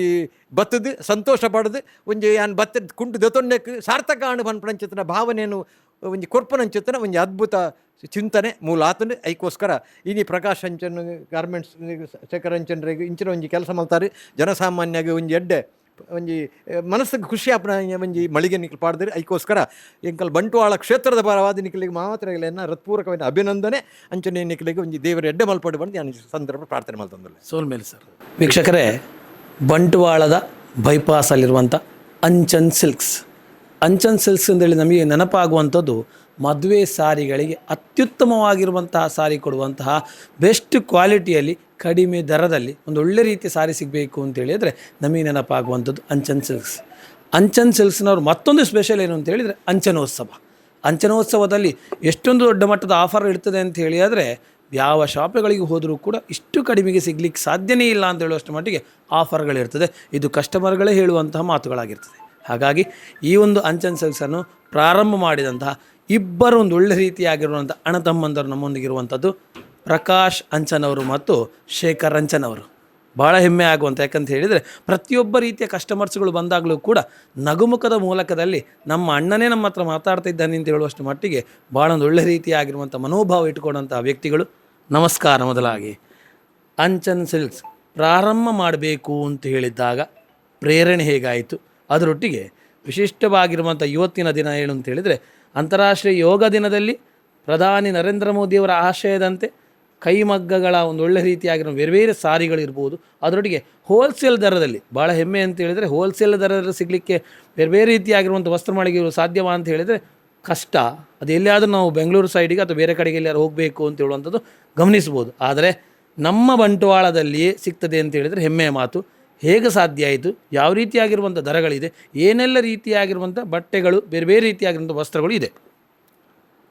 ಬತ್ತದು ಸಂತೋಷ ಪಡೆದು ಒಂಜಿ ಯಾನ್ ಬತ್ತದ ಕುಂಟು ದೊತ್ತೊಂಡಕ್ಕೆ ಸಾರ್ಥಕ ಆಣು ಪನ್ಪಣಂಚಿತ್ತನ ಭಾವನೆಯನ್ನು ಒಂಜಿ ಕೊರ್ಪನಂಚಿತ್ತನ ಒಂಜಿ ಅದ್ಭುತ ಚಿಂತನೆ ಮೂಲ ಆತನು. ಐಕೋಸ್ಕರ ಇನಿ ಪ್ರಕಾಶ್ ಅಂಚನ್ ಗಾರ್ಮೆಂಟ್ಸ್ ಶೇಖರ್ ಅಂಚನ್ರಿಗೆ ಇಂಚಿನ ಒಂಜಿ ಕೆಲಸ ಮಾಡ್ತಾರೆ. ಜನಸಾಮಾನ್ಯಗೆ ಒಂಜಿ ಎಡ್ಡೆ ಒಂಜಿ ಮನಸ್ಸಿಗೆ ಖುಷಿ ಆಪನ ಒಂಜಿ ಮಳಿಗೆ ನಿಕ್ಲು ಪಾಡ್ದರೆ ಐಕೋಸ್ಕರ ಎಂಕಲ್ ಬಂಟ್ವಾಳ ಕ್ಷೇತ್ರದ ಪರವಾದ ನಿಕ್ಲಿಗೆ ಮಾತ್ರಗಳನ್ನ ಹೃತ್ಪೂರ್ವಕವಾದ ಅಭಿನಂದನೆ ಅಂಚನೆ ನಿಕ್ಲಿಗೆ ಒಂಜಿ ದೇವರ ಎಡ್ಡೆ ಮಲ್ಪಡು ಬಂದು ನಾನು ಸಂದರ್ಭ ಪ್ರಾರ್ಥನೆ ಮಾಡ್ತಂದಿಲ್ಲ. ಸೋಲ್ಮೇಲೆ ಸರ್. ವೀಕ್ಷಕರೇ, ಬಂಟ್ವಾಳದ ಬೈಪಾಸಲ್ಲಿರುವಂಥ ಅಂಚನ್ ಸಿಲ್ಕ್ಸ್ ಅಂತೇಳಿ ನಮಗೆ ನೆನಪಾಗುವಂಥದ್ದು ಮದುವೆ ಸಾರಿಗಳಿಗೆ ಅತ್ಯುತ್ತಮವಾಗಿರುವಂತಹ ಸಾರಿ ಕೊಡುವಂತಹ ಬೆಸ್ಟ್ ಕ್ವಾಲಿಟಿಯಲ್ಲಿ ಕಡಿಮೆ ದರದಲ್ಲಿ ಒಂದು ಒಳ್ಳೆ ರೀತಿಯ ಸಾರಿ ಸಿಗಬೇಕು ಅಂತೇಳಿದರೆ ನಮಗೆ ನೆನಪಾಗುವಂಥದ್ದು ಅಂಚನ್ ಸಿಲ್ಕ್ಸ್. ಅಂಚನ್ ಸಿಲ್ಕ್ಸ್ನವ್ರು ಮತ್ತೊಂದು ಸ್ಪೆಷಲ್ ಏನು ಅಂತ ಹೇಳಿದರೆ ಅಂಚನೋತ್ಸವದಲ್ಲಿ ಎಷ್ಟೊಂದು ದೊಡ್ಡ ಮಟ್ಟದ ಆಫರ್ ಇರ್ತದೆ ಅಂತ ಹೇಳಿ ಆದರೆ ಯಾವ ಶಾಪ್ಗಳಿಗೆ ಹೋದರೂ ಕೂಡ ಇಷ್ಟು ಕಡಿಮೆಗೆ ಸಿಗ್ಲಿಕ್ಕೆ ಸಾಧ್ಯನೇ ಇಲ್ಲ ಅಂತ ಹೇಳುವಷ್ಟು ಮಟ್ಟಿಗೆ ಆಫರ್ಗಳಿರ್ತದೆ. ಇದು ಕಸ್ಟಮರ್ಗಳೇ ಹೇಳುವಂತಹ ಮಾತುಗಳಾಗಿರ್ತದೆ. ಹಾಗಾಗಿ ಈ ಒಂದು ಅಂಚನ್ ಸಿಲ್ಕ್ಸನ್ನು ಪ್ರಾರಂಭ ಮಾಡಿದಂತಹ ಇಬ್ಬರು ಒಂದು ಒಳ್ಳೆ ರೀತಿಯಾಗಿರುವಂಥ ಅಣ್ಣತಮ್ಮಂದರು ನಮ್ಮೊಂದಿಗಿರುವಂಥದ್ದು ಪ್ರಕಾಶ್ ಅಂಚನ್ ಅವರು ಮತ್ತು ಶೇಖರ್ ಅಂಚನ್ ಅವರು. ಭಾಳ ಹೆಮ್ಮೆ ಆಗುವಂಥ, ಯಾಕಂತ ಹೇಳಿದರೆ ಪ್ರತಿಯೊಬ್ಬ ರೀತಿಯ ಕಸ್ಟಮರ್ಸ್ಗಳು ಬಂದಾಗಲೂ ಕೂಡ ನಗುಮುಖದ ಮೂಲಕದಲ್ಲಿ ನಮ್ಮ ಅಣ್ಣನೇ ನಮ್ಮ ಹತ್ರ ಮಾತಾಡ್ತಾ ಇದ್ದಾನೆ ಅಂತ ಹೇಳುವಷ್ಟು ಮಟ್ಟಿಗೆ ಭಾಳ ಒಂದು ಒಳ್ಳೆ ರೀತಿಯಾಗಿರುವಂಥ ಮನೋಭಾವ ಇಟ್ಕೊಂಡಂಥ ವ್ಯಕ್ತಿಗಳು. ನಮಸ್ಕಾರ. ಮೊದಲಾಗಿ ಅಂಚನ್ ಸಿಲ್ಕ್ಸ್ ಪ್ರಾರಂಭ ಮಾಡಬೇಕು ಅಂತ ಹೇಳಿದ್ದಾಗ ಪ್ರೇರಣೆ ಹೇಗಾಯಿತು, ಅದರೊಟ್ಟಿಗೆ ವಿಶಿಷ್ಟವಾಗಿರುವಂಥ ಇವತ್ತಿನ ದಿನ ಏನು ಅಂತ ಹೇಳಿದರೆ ಅಂತಾರಾಷ್ಟ್ರೀಯ ಯೋಗ ದಿನದಲ್ಲಿ ಪ್ರಧಾನಿ ನರೇಂದ್ರ ಮೋದಿಯವರ ಆಶಯದಂತೆ ಕೈಮಗ್ಗಗಳ ಒಂದು ಒಳ್ಳೆ ರೀತಿಯಾಗಿರೋ ಬೇರೆ ಬೇರೆ ಸಾರಿಗಳಿರ್ಬೋದು, ಅದರೊಟ್ಟಿಗೆ ಹೋಲ್ಸೇಲ್ ದರದಲ್ಲಿ ಭಾಳ ಹೆಮ್ಮೆ ಅಂತ ಹೇಳಿದರೆ ಹೋಲ್ಸೇಲ್ ದರದಲ್ಲಿ ಸಿಗಲಿಕ್ಕೆ ಬೇರೆ ಬೇರೆ ರೀತಿಯಾಗಿರುವಂಥ ವಸ್ತ್ರ ಮಳಿಗೆಗಳು ಸಾಧ್ಯವಾ ಅಂತ ಹೇಳಿದರೆ ಕಷ್ಟ. ಅದು ಎಲ್ಲಿಯಾದರೂ ನಾವು ಬೆಂಗಳೂರು ಸೈಡಿಗೆ ಅಥವಾ ಬೇರೆ ಕಡೆಗೆ ಎಲ್ಲಾರು ಹೋಗಬೇಕು ಅಂತ ಹೇಳುವಂಥದ್ದು ಗಮನಿಸ್ಬೋದು. ಆದರೆ ನಮ್ಮ ಬಂಟ್ವಾಳದಲ್ಲಿಯೇ ಸಿಗ್ತದೆ ಅಂತ ಹೇಳಿದರೆ ಹೆಮ್ಮೆಯ ಮಾತು. ಹೇಗೆ ಸಾಧ್ಯ ಆಯಿತು, ಯಾವ ರೀತಿಯಾಗಿರುವಂಥ ದರಗಳಿದೆ, ಏನೆಲ್ಲ ರೀತಿಯಾಗಿರುವಂಥ ಬಟ್ಟೆಗಳು ಬೇರೆ ಬೇರೆ ರೀತಿಯಾಗಿರುವಂಥ ವಸ್ತ್ರಗಳು ಇದೆ.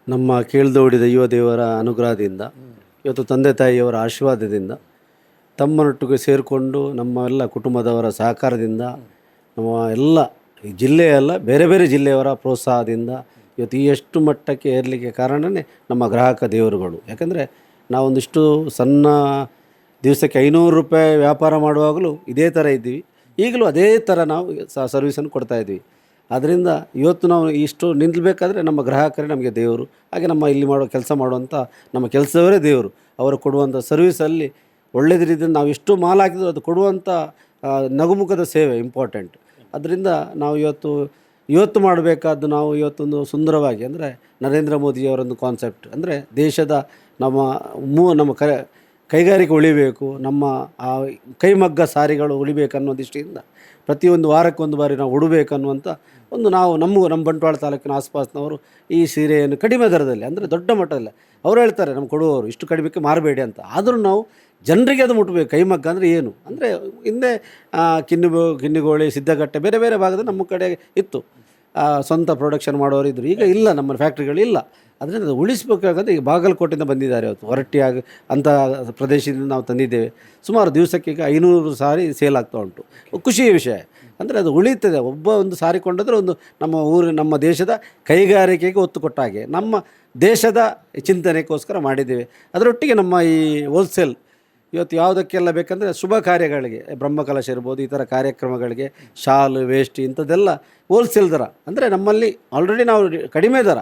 ನಮ್ಮ ಕೀಳ್ದೋಡಿದ ಯುವ ದೇವರ ಅನುಗ್ರಹದಿಂದ ಇವತ್ತು ತಂದೆ ತಾಯಿಯವರ ಆಶೀರ್ವಾದದಿಂದ ತಮ್ಮನೊಟ್ಟಿಗೆ ಸೇರಿಕೊಂಡು ನಮ್ಮ ಎಲ್ಲ ಕುಟುಂಬದವರ ಸಹಕಾರದಿಂದ ನಮ್ಮ ಎಲ್ಲ ಜಿಲ್ಲೆಯಲ್ಲ ಬೇರೆ ಬೇರೆ ಜಿಲ್ಲೆಯವರ ಪ್ರೋತ್ಸಾಹದಿಂದ ಇವತ್ತು ಈ ಎಷ್ಟು ಮಟ್ಟಕ್ಕೆ ಏರಲಿಕ್ಕೆ ಕಾರಣವೇ ನಮ್ಮ ಗ್ರಾಹಕ ದೇವರುಗಳು. ಯಾಕಂದರೆ ನಾವೊಂದಿಷ್ಟು ಸಣ್ಣ ದಿವಸಕ್ಕೆ 500 ರೂಪಾಯಿ ವ್ಯಾಪಾರ ಮಾಡುವಾಗಲೂ ಇದೇ ಥರ ಇದ್ದೀವಿ, ಈಗಲೂ ಅದೇ ಥರ ನಾವು ಸರ್ವಿಸನ್ನು ಕೊಡ್ತಾಯಿದ್ವಿ. ಆದ್ದರಿಂದ ಇವತ್ತು ನಾವು ಇಷ್ಟು ನಿಲ್ಲಬೇಕಾದ್ರೆ ನಮ್ಮ ಗ್ರಾಹಕರೇ ನಮಗೆ ದೇವರು. ಹಾಗೆ ನಮ್ಮ ಇಲ್ಲಿ ಕೆಲಸ ಮಾಡುವಂಥ ನಮ್ಮ ಕೆಲಸವರೇ ದೇವರು. ಅವರು ಕೊಡುವಂಥ ಸರ್ವಿಸಲ್ಲಿ ಒಳ್ಳೆಯ ರೀತಿಯಲ್ಲಿ ನಾವು ಎಷ್ಟು ಮಾಲ್ ಹಾಕಿದ್ರು ಅದು ಕೊಡುವಂಥ ನಗುಮುಖದ ಸೇವೆ ಇಂಪಾರ್ಟೆಂಟ್. ಅದರಿಂದ ನಾವು ಇವತ್ತು ಮಾಡಬೇಕಾದ್ದು ನಾವು ಇವತ್ತೊಂದು ಸುಂದರವಾಗಿ ಅಂದರೆ ನರೇಂದ್ರ ಮೋದಿಯವರೊಂದು ಕಾನ್ಸೆಪ್ಟ್ ಅಂದರೆ ದೇಶದ ನಮ್ಮ ಕೈಗಾರಿಕೆ ಉಳಿಬೇಕು, ನಮ್ಮ ಆ ಕೈಮಗ್ಗ ಸಾರಿಗಳು ಉಳಿಬೇಕು ಅನ್ನೋ ದೃಷ್ಟಿಯಿಂದ ಪ್ರತಿಯೊಂದು ವಾರಕ್ಕೊಂದು ಬಾರಿ ನಾವು ಉಡಬೇಕನ್ನುವಂಥ ಒಂದು ನಮ್ಮ ಬಂಟ್ವಾಳ ತಾಲೂಕಿನ ಆಸ್ಪಾಸ್ನವರು ಈ ಸೀರೆಯನ್ನು ಕಡಿಮೆ ದರದಲ್ಲಿ ಅಂದರೆ ದೊಡ್ಡ ಮಟ್ಟದಲ್ಲಿ ಅವ್ರು ಹೇಳ್ತಾರೆ ನಮ್ಗೆ ಕೊಡುವವರು ಇಷ್ಟು ಕಡಿಮೆಗೆ ಮಾರಬೇಡಿ ಅಂತ. ಆದರೂ ನಾವು ಜನರಿಗೆ ಅದು ಮುಟ್ಟಬೇಕು. ಕೈಮಗ್ಗ ಅಂದರೆ ಏನು ಅಂದರೆ ಹಿಂದೆ ಕಿನ್ನಿಗೋಳಿ, ಸಿದ್ದಗಟ್ಟೆ ಬೇರೆ ಬೇರೆ ಭಾಗದಲ್ಲಿ ನಮ್ಮ ಕಡೆ ಇತ್ತು, ಸ್ವಂತ ಪ್ರೊಡಕ್ಷನ್ ಮಾಡೋರು ಇದ್ದರು. ಈಗ ಇಲ್ಲ, ನಮ್ಮ ಫ್ಯಾಕ್ಟ್ರಿಗಳಿಲ್ಲ. ಅದರಿಂದ ಅದು ಉಳಿಸಬೇಕಾಗಂದ್ರೆ ಈಗ ಬಾಗಲಕೋಟೆಯಿಂದ ಬಂದಿದ್ದಾರೆ ಇವತ್ತು, ಹೊರಟ್ಟಿಯಾಗಿ ಅಂಥ ಪ್ರದೇಶದಿಂದ ನಾವು ತಂದಿದ್ದೇವೆ. ಸುಮಾರು ದಿವಸಕ್ಕೆ ಈಗ 500 ಸಾರಿ ಸೇಲ್ ಆಗ್ತಾ ಉಂಟು. ಖುಷಿಯ ವಿಷಯ ಅಂದರೆ ಅದು ಉಳಿಯುತ್ತದೆ. ಒಂದು ಸಾರಿ ಕೊಂಡಾದರೆ ಒಂದು ನಮ್ಮ ದೇಶದ ಕೈಗಾರಿಕೆಗೆ ಒತ್ತು ಕೊಟ್ಟ ಹಾಗೆ ನಮ್ಮ ದೇಶದ ಚಿಂತನೆಗೋಸ್ಕರ ಮಾಡಿದ್ದೇವೆ. ಅದರೊಟ್ಟಿಗೆ ನಮ್ಮ ಈ ಹೋಲ್ಸೇಲ್ ಇವತ್ತು ಯಾವುದಕ್ಕೆಲ್ಲ ಬೇಕಂದರೆ ಶುಭ ಕಾರ್ಯಗಳಿಗೆ, ಬ್ರಹ್ಮಕಲಶ ಇರ್ಬೋದು, ಈ ಥರ ಕಾರ್ಯಕ್ರಮಗಳಿಗೆ ಶಾಲು, ವೇಷ್ಟಿ ಇಂಥದ್ದೆಲ್ಲ ಹೋಲ್ಸೇಲ್ ದರ ಅಂದರೆ ನಮ್ಮಲ್ಲಿ ಆಲ್ರೆಡಿ ನಾವು ಕಡಿಮೆ ದರ,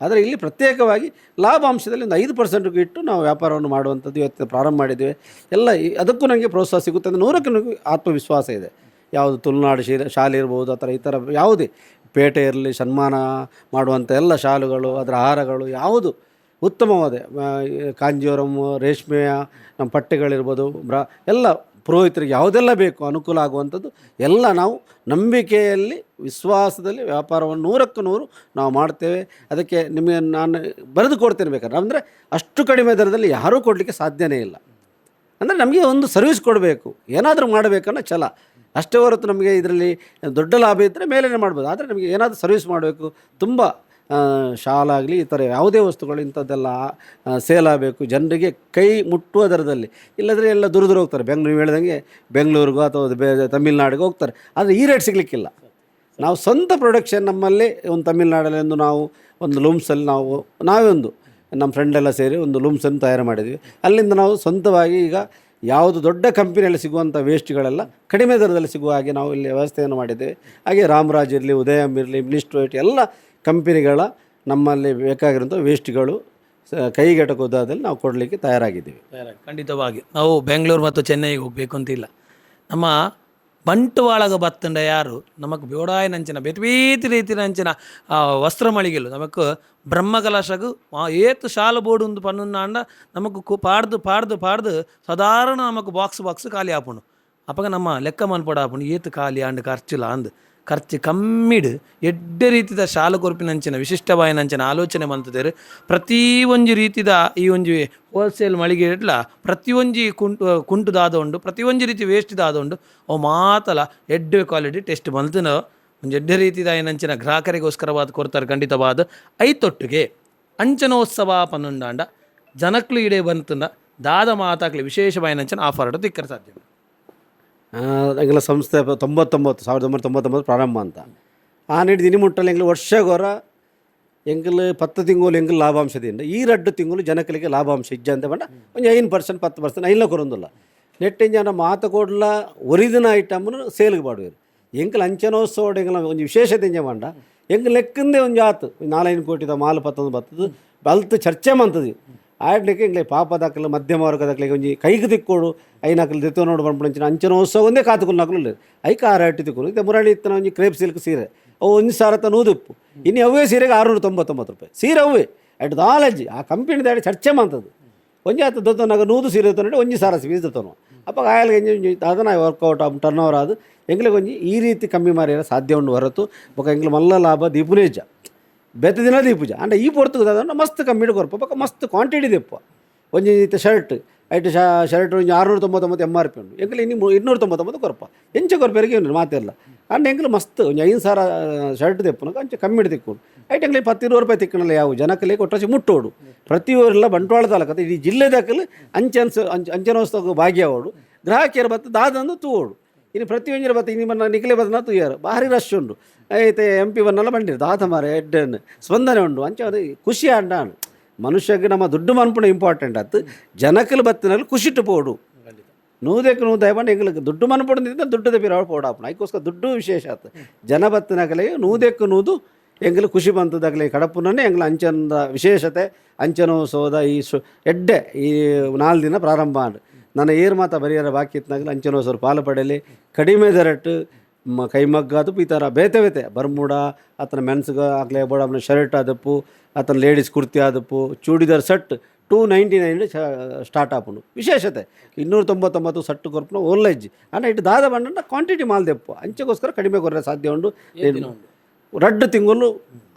ಆದರೆ ಇಲ್ಲಿ ಪ್ರತ್ಯೇಕವಾಗಿ ಲಾಭಾಂಶದಲ್ಲಿ ಒಂದು 5% ಇಟ್ಟು ನಾವು ವ್ಯಾಪಾರವನ್ನು ಮಾಡುವಂಥದ್ದು ಇವತ್ತು ಪ್ರಾರಂಭ ಮಾಡಿದ್ದೇವೆ. ಅದಕ್ಕೂ ನನಗೆ ಪ್ರೋತ್ಸಾಹ ಸಿಗುತ್ತೆ ಅಂದರೆ 100ಕ್ಕೆ ನನಗೆ ಆತ್ಮವಿಶ್ವಾಸ ಇದೆ. ಯಾವುದು ತುಳುನಾಡು ಶಾಲೆ ಇರ್ಬೋದು, ಈ ಥರ ಯಾವುದೇ ಪೇಟೆ ಇರಲಿ, ಸನ್ಮಾನ ಮಾಡುವಂಥ ಎಲ್ಲ ಶಾಲುಗಳು, ಅದರ ಆಹಾರಗಳು ಯಾವುದು ಉತ್ತಮವಾದ ಕಾಂಜೀವರಂ, ರೇಷ್ಮೆಯ ನಮ್ಮ ಪಟ್ಟೆಗಳಿರ್ಬೋದು, ಎಲ್ಲ ಪುರೋಹಿತರಿಗೆ ಯಾವುದೆಲ್ಲ ಬೇಕು ಅನುಕೂಲ ಆಗುವಂಥದ್ದು ಎಲ್ಲ ನಾವು ನಂಬಿಕೆಯಲ್ಲಿ, ವಿಶ್ವಾಸದಲ್ಲಿ ವ್ಯಾಪಾರವನ್ನು 100ಕ್ಕೆ 100 ನಾವು ಮಾಡ್ತೇವೆ. ಅದಕ್ಕೆ ನಿಮಗೆ ನಾನು ಬರೆದು ಕೊಡ್ತೇನೆ ಬೇಕಾದ್ರೆ. ಅಂದರೆ ಅಷ್ಟು ಕಡಿಮೆ ದರದಲ್ಲಿ ಯಾರೂ ಕೊಡಲಿಕ್ಕೆ ಸಾಧ್ಯನೇ ಇಲ್ಲ. ಅಂದರೆ ನಮಗೆ ಒಂದು ಸರ್ವಿಸ್ ಕೊಡಬೇಕು, ಏನಾದರೂ ಮಾಡಬೇಕನ್ನೋ ಛಲ ಅಷ್ಟೇ ಹೊರತು ನಮಗೆ ಇದರಲ್ಲಿ ದೊಡ್ಡ ಲಾಭ ಇದ್ದರೆ ಮೇಲೇ ಮಾಡ್ಬೋದು. ಆದರೆ ನಮಗೆ ಏನಾದರೂ ಸರ್ವಿಸ್ ಮಾಡಬೇಕು, ತುಂಬ ಶಾಲಾಗಲಿ ಈ ಥರ ಯಾವುದೇ ವಸ್ತುಗಳು ಇಂಥದ್ದೆಲ್ಲ ಸೇಲ್ ಆಗಬೇಕು, ಜನರಿಗೆ ಕೈ ಮುಟ್ಟುವ ದರದಲ್ಲಿ. ಇಲ್ಲದ್ರೆ ಎಲ್ಲ ದೂರ ಹೋಗ್ತಾರೆ, ನೀವು ಹೇಳ್ದಂಗೆ ಬೆಂಗಳೂರಿಗೋ ಅಥವಾ ತಮಿಳ್ನಾಡಿಗೆ ಹೋಗ್ತಾರೆ. ಆದರೆ ಈ ರೇಟ್ ಸಿಗಲಿಕ್ಕಿಲ್ಲ. ನಾವು ಸ್ವಂತ ಪ್ರೊಡಕ್ಷನ್ ನಮ್ಮಲ್ಲಿ ಒಂದು ತಮಿಳ್ನಾಡಲ್ಲಿ ಒಂದು ಲೂಮ್ಸಲ್ಲಿ ನಾವೇ ನಮ್ಮ ಫ್ರೆಂಡೆಲ್ಲ ಸೇರಿ ಒಂದು ಲೂಮ್ಸನ್ನು ತಯಾರು ಮಾಡಿದ್ವಿ. ಅಲ್ಲಿಂದ ನಾವು ಸ್ವಂತವಾಗಿ ಈಗ ಯಾವುದು ದೊಡ್ಡ ಕಂಪನಿಯಲ್ಲಿ ಸಿಗುವಂಥ ವೇಸ್ಟ್ಗಳೆಲ್ಲ ಕಡಿಮೆ ದರದಲ್ಲಿ ಸಿಗುವ ಹಾಗೆ ನಾವು ಇಲ್ಲಿ ವ್ಯವಸ್ಥೆಯನ್ನು ಮಾಡಿದ್ದೇವೆ. ಹಾಗೆ ರಾಮರಾಜ್ ಇರಲಿ, ಉದಯಂ ಇರಲಿ, ಮಿನಿಸ್ಟ್ರೇಟ್ ಎಲ್ಲ ಕಂಪನಿಗಳ ನಮ್ಮಲ್ಲಿ ಬೇಕಾಗಿರುವಂಥ ವೇಸ್ಟ್ಗಳು ಕೈಗೆಟಕುವುದಾದಲ್ಲಿ ನಾವು ಕೊಡಲಿಕ್ಕೆ ತಯಾರಾಗಿದ್ದೀವಿ. ಖಂಡಿತವಾಗಿ ನಾವು ಬೆಂಗಳೂರು ಮತ್ತು ಚೆನ್ನೈಗೆ ಹೋಗಬೇಕು ಅಂತಿಲ್ಲ. ನಮ್ಮ ಬಂಟ್ವಾಳಗ ಬತ್ತಂಡ ಯಾರು ನಮಕ್ ಬೇಡಾಯನಂಚಿನ ಬೇತಿ ರೀತಿನಂಚಿನ ವಸ್ತ್ರ ಮಳಿಗೆಲು ನಮಕ್ ಬ್ರಹ್ಮಕಲಶಗು ಏತ್ ಶಾಲು ಬೋರ್ಡು ಒಂದು ಪನ್ನುಂಡ ನಮಕ್ ಪಾಡ್ದು ಸಾಧಾರಣ ನಮಕ್ ಬಾಕ್ಸ್ ಖಾಲಿ ಆಪುಂಡು. ಅಪ್ಪಗ ನಮ್ಮ ಲೆಕ್ಕ ಮನ್ಪಡ ಆಪುಂಡು ಏತ್ ಖಾಲಿ ಅಂಡ್ ಖರ್ಚಿಲ್ಲ ಅಂದ್ ಖರ್ಚು ಕಮ್ಮಿಡು ಎಡ್ಡೆ ರೀತಿದ ಶಾಲು ಕೊರ್ಪಿನಂಚಿನ ವಿಶಿಷ್ಟವಾಯಿನಂಚಿನ ಆಲೋಚನೆ ಮಂತದೇರು. ಪ್ರತಿ ಒಂಜಿ ರೀತಿದ ಈ ಒಂಜಿ ಹೋಲ್ಸೇಲ್ ಮಳಿಗೆ ಇಡ್ಲ ಪ್ರತಿ ಒಂಜಿ ಕುಂಟು ದಾದ ಪ್ರತಿ ಒಂಜಿ ರೀತಿ ವೇಸ್ಟ್ ದಾದ ಅವು ಮಾತಲ ಎಡ್ಡೆ ಕ್ವಾಲಿಟಿ ಟೆಸ್ಟ್ ಮಲ್ತನ ಒಂದು ಎಡ್ಡೆ ರೀತಿದ ಏನಂಚಿನ ಗ್ರಾಹಕರಿಗೋಸ್ಕರವಾದ ಕೊಡ್ತಾರೆ. ಖಂಡಿತವಾದ ಐತೊಟ್ಟಿಗೆ ಅಂಚನೋತ್ಸವ ಪನ್ನುಂಡಾಂಡ ಜನಕ್ಲು ಇಡೇ ಬಂತಂದ ದಾದ ಮಾತಾಕ್ಲಿ ವಿಶೇಷವಾಯಿನಂಚಿನ ಆಫರ್ ತಿಕ್ಕರ ಸಾಧ್ಯ. ಎಂಗಳ ಸಂಸ್ಥೆ 1999 ಪ್ರಾರಂಭ ಅಂತ ಆ ನೀಡಿ ದಿನ ಮುಟ್ಟಲ್ಲಿ ಎಂಗ್ಲು ವರ್ಷಗೋರ ಎಂಗ್ಲು 10 ತಿಂಗಳು ಎಂಗ್ಲು ಲಾಭಾಂಶದಿಂದ ಈ 2 ತಿಂಗಳು ಜನಕಲಿಗೆ ಲಾಭಾಂಶ ಇಜ್ಜ ಅಂತ ಬಂಡ ಒಂದು 5% 10% ಐಲ್ಲ ಕೊರೊಂದಿಲ್ಲ ನೆಟ್ಟಿನ ಜನ ಮಾತು ಕೊಡ್ಲ ಒರಿದಿನ ಐಟಮ್ನು ಸೇಲ್ಗೆ ಮಾಡುವರು. ಎಂಕಲ್ ಅಂಚನೋತ್ಸವ ಎಂಗ್ಲ ಒಂದು ವಿಶೇಷತೆ ಇಂಜ ಬಂಡ ಎಂಗ್ ಲೆಕ್ಕಂದೇ ಒಂದು ಆತು 4 ಕೋಟಿದ ಮಾಲು 11 ಬರ್ತದೆ ಬಲ್ತು ಚರ್ಚೆ ಮಂತದಿ ಆಡ್ಲಿಕ್ಕೆ ಎಂಗ್ಲೆ ಪಾಪ ದಾಖಲೆ ಮಧ್ಯಮ ವರ್ಗದಾಗಲಿಗೆ ಒಂಜಿ ಕೈಗೆ ತಿಕ್ಕೋಡು ಐನಾಕಲು ದಿತ್ತು ನೋಡು ಬಂದ್ಬಿಡಂಚಿನ ಅಂಚನೋತ್ಸವ ಒಂದೇ ಕಾತುಕಲು ನಾಕಲು ಐಕ 6 ತಿಕ್ಕೋರು ಇದು ಮುರಳಿ ಇತ್ತನ ಒಂಜಿ ಕ್ರೇಪ್ ಸಿಲ್ಕ್ ಸೀರೆ ಅವು 1 ಸಾವಿರ ನೂದುಪ್ಪು ಇನ್ನು ಅವೇ ಸೀರೆಗೆ 699 ರೂಪಾಯಿ ಸೀರೆ ಅವೇ ಅಟ್ ನಾಲೆಜ್ ಆ ಕಂಪನಿ ದಾಡಿ ಚರ್ಚೆ ಮಂತದ್ದು ಒಂಜಿ ಆತ ದೊತ್ತನಾಗ 100 ಸೀರೆ ನೋಡಿ 1 ಸಾವಿರ ಫೀಸ್ ದತ್ತನು ಅಪ್ಪ ಆಯಲ್ಗೆ ಅದನ್ನ ವರ್ಕೌಟ್ ಟರ್ನ್ ಓವರ್ ಆದು ಎಂಗ್ಲಿಗೆ ಒಂಜಿ ಈ ರೀತಿ ಕಮ್ಮಿ ಮಾರಿಯಲ್ಲ ಸಾಧ್ಯ ಉಂಡು ಹೊರತು ಬೊಕ ಎಂಗ್ಲು ಮಲ್ಲ ಲಾಭ ದೀಪುನೇಜ ಬೆತ್ತ ದಿನ ದೀಪುಜ ಅಂಡ ಈ ಪೊರ್ತುಗ ಮಸ್ತ್ ಕಮ್ಮಿಡು ಕೊರಪ ಬೊಕ ಮಸ್ತ್ ಕ್ವಾಂಟಿಟಿ ದೆಪ್ಪ ಒಂಜಿ ಶರ್ಟ್ ಐಟು ಶರ್ಟ್ ಒಂಜಿ 699 MRP ಉಂಡು ಎಂಗ್ಲು ಇನ್ನು 299 ಕೊರಪ ಎಂಚ ಕೊರಪೆರಿಗೆ ಉಂಡು ಮಾತೆಲ್ಲ ಅಂಡ ಎಂಗ್ಲು ಮಸ್ತ್ ಒಂಜಿ 5 ಸಾವಿರ ಶರ್ಟ್ ತೆಪ್ಪುನಕ ಅಂಚ ಕಮ್ಮಿಡು ತಿಕ್ಕೋಡು ಐಟ್ ಎಂಗ್ಲಿ 10-20 ರೂಪಾಯಿ ತಿಕ್ಕನಲ್ಲ ಯಾವ ಜನಕಲೆ ಕೊಟ್ಟರೆ ಮುಟ್ಟೋಡು ಪ್ರತಿಯೊರೆಲ್ಲ ಬಂಟ್ವಾಳ ತಾಲೂಕತ್ತೆ ಇಡೀ ಜಿಲ್ಲೆದಾಕಲು ಅಂಚನೋತ್ಸವ ಭಾಗ್ಯವೋಡು ಗ್ರಾಹಕಿಯರು ಬತ್ತ ದಾದಂದು ತೂವೋಡು ಇನ್ನು ಪ್ರತಿಯೊಂಜರ ಬತ್ತ ಇನ್ನು ನಿಖಲೆ ಬದನ ತೂಯಾರು ಭಾರಿ ರಶ್ ಉಂಡು ಐತೆ MP ಬನ್ನೆಲ್ಲ ಬಂದಿರು ದಾದ ಮಾರ ಎಡ್ಡನ್ನು ಸ್ಪಂದನೆ ಉಂಡು ಅಂಚ ಅದು ಖುಷಿ ಅಂಡಾನು ಮನುಷ್ಯಗೆ ನಮ್ಮ ದುಡ್ಡು ಮನ್ಪುಣ ಇಂಪಾರ್ಟೆಂಟ್ ಆಯ್ತು ಜನಕಲು ಬತ್ತಿನಲ್ಲಿ ಖುಷಿಟ್ಟು ಪೋಡು ನೂದಕ್ಕೆ ದಯಪಂಡು ಎಂಗ್ಲಿಗೆ ದುಡ್ಡು ಮನ್ಪುಡಿಂದ ದುಡ್ಡು ದಪ್ಪಿರ ಪೋಡಾಪಣ ಅದಕ್ಕೋಸ್ಕರ ದುಡ್ಡು ವಿಶೇಷ ಆಯ್ತು ಜನ ಬತ್ತಿನಾಗಲೇ ನೂದಕ್ಕೆ ನೂದು ಎಂಗ್ಲು ಖುಷಿ ಬಂತದಾಗಲೇ ಕಡಪುನೇ ಎಂಗ್ಲ ಅಂಚನದ ವಿಶೇಷತೆ ಅಂಚನೋತ್ಸವದ ಈ ಎಡ್ಡೆ ಈ 4 ದಿನ ಪ್ರಾರಂಭ ನನ್ನ ಏರ್ ಮಾತ ಬರೆಯರ ಬಾಕಿ ಇತ್ತನಾಗಲಿ ಅಂಚನೋಸರು ಪಾಲು ಪಡೆಯಲಿ ಕಡಿಮೆ ದರಟ್ಟು ಕೈಮಗ್ಗ ಅದು ಈ ಥರ ಬೇತೆ ಬೇತೆ ಬರ್ಮುಡ ಆತನ ಮೆನ್ಸ್ಗೆ ಆಗಲೇ ಬೋಡಮ್ನ ಶರ್ಟ್ ಆದಪ್ಪು ಆತನ ಲೇಡೀಸ್ ಕುರ್ತಿ ಆದಪ್ಪು ಚೂಡಿದಾರ್ ಸೆಟ್ 299 ಸ್ಟಾರ್ಟ್ ಆಪುಂಡು ವಿಶೇಷತೆ 299 ಸಟ್ಟು ಕೊರ್ಪುನ ಓಲ್ಲೇಜ್ ಅನ್ನ ಇಟ್ಟು ದಾದ ಬಂಡ ಕ್ವಾಂಟಿಟಿ ಮಾಲ್ದೆಪ್ಪು ಅಂಚೆಗೋಸ್ಕರ ಕಡಿಮೆ ಕೊರ್ರೆ ಸಾಧ್ಯ ಉಂಡು ರಡ್ಡು ತಿಂಗಳು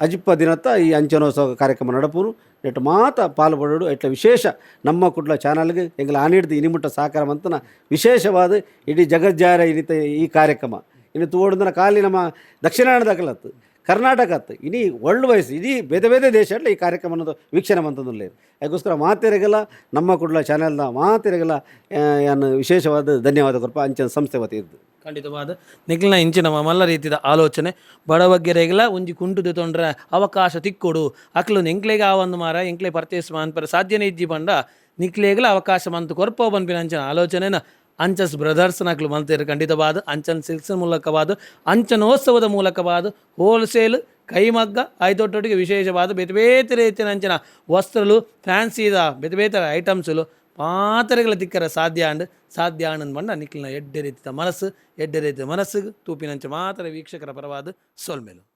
ಅಜಿಪ್ಪ ದಿನತ್ತ ಈ ಅಂಚನೋತ್ಸವ ಕಾರ್ಯಕ್ರಮ ನಡಪುನು ನೆಟ್ಟು ಮಾತ ಪಾಲ್ಪಡೋಡು ಎಟ್ಲ ವಿಶೇಷ ನಮ್ಮ ಕುಡ್ಲ ಚಾನಲ್ಗೆ ಎಂಗ್ಲ ಆನಿಡ್ದು ಇನಿಮುಟ್ಟ ಸಹಕಾರ ಮಂತನ ವಿಶೇಷವಾದ ಇಡೀ ಜಗಜ್ಜಾರ ಇನಿತ ಈ ಕಾರ್ಯಕ್ರಮ ಇನ್ನು ತೋಡಿದ್ರೆ ಖಾಲಿ ನಮ್ಮ ದಕ್ಷಿಣಾಯಣದಾಗಲತ್ತು ಕರ್ನಾಟಕತ್ತು ಇಡೀ ವರ್ಲ್ಡ್ ವೈಸ್ ಇಡೀ ಬೇರೆ ಬೇರೆ ದೇಶ ಈ ಕಾರ್ಯಕ್ರಮ ಅನ್ನೋದು ವೀಕ್ಷಣೆ ಮಂತಂದಿಲ್ಲ ಅದಕ್ಕೋಸ್ಕರ ಮಾತೆರೆಗೆಲ್ಲ ನಮ್ಮ ಕುಡ್ಲ ಚಾನೆಲ್ನ ಮಾತೆರೆಗೆಲ್ಲ ಏನು ವಿಶೇಷವಾದ ಧನ್ಯವಾದ ಕೊರಪ ಅಂಚನ ಸಂಸ್ಥೆ ವತಿಯಿದ್ದು ಖಂಡಿತವಾದ ನಿಖಿಲ್ನ ಇಂಚಿನ ಮಲ್ಲ ರೀತಿಯ ಆಲೋಚನೆ ಬಡವಗ್ಗೆರೆಗೆಲ್ಲ ಒಂಜಿ ಕುಂಟುದು ತೊಂಡ್ರೆ ಅವಕಾಶ ತಿಕ್ಕೊಡು ಅಕ್ಲು ಎಂಕ್ಲೆಗೆ ಆ ಒಂದು ಮಾರ ಎಂಕ್ಲೆ ಪರ್ಚೇಸ್ ಮಾನ್ಪರ ಸಾಧ್ಯನೇ ಇಜ್ಜಿ ಬಂಡ ನಿಕ್ಲೆಗೆಲ್ಲ ಅವಕಾಶ ಮಂತು ಕೊರ್ಪೋ ಬನ್ಪಿನ ಅಂಚನ ಆಲೋಚನೆನ ಅಂಚನ್ಸ್ ಬ್ರದರ್ಸ್ ನಕ್ಲು ಮಂತಿರು ಖಂಡಿತವಾದ ಅಂಚನ್ ಸಿಲ್ಕ್ಸ್ ಮೂಲಕವಾದ ಅಂಚನೋತ್ಸವದ ಮೂಲಕವಾದ ಹೋಲ್ಸೇಲ್ ಕೈಮಗ್ಗ ಆಯ್ತೊಟ್ಟೊಟ್ಟಿಗೆ ವಿಶೇಷವಾದ ಬೇತೆ ಬೇತೆ ರೀತಿಯ ಅಂಚನ ವಸ್ತ್ರಲು ಫ್ಯಾನ್ಸಿದ ಬೇತೆ ಬೇತೆ ಐಟಮ್ಸ್ಲು ಪಾತ್ರೆಗಳ ತಿಕ್ಕರ ಸಾಧ್ಯ ಅಂಡ್ ಬಂಡ ನಿಖಿಲ್ನ ಎಡ್ಡೆ ರೀತಿಯ ಮನಸ್ಸು ತೂಪಿನಂಚ ಮಾತ್ರ ವೀಕ್ಷಕರ ಪರವಾದ ಸೋಲ್ಮೇಲು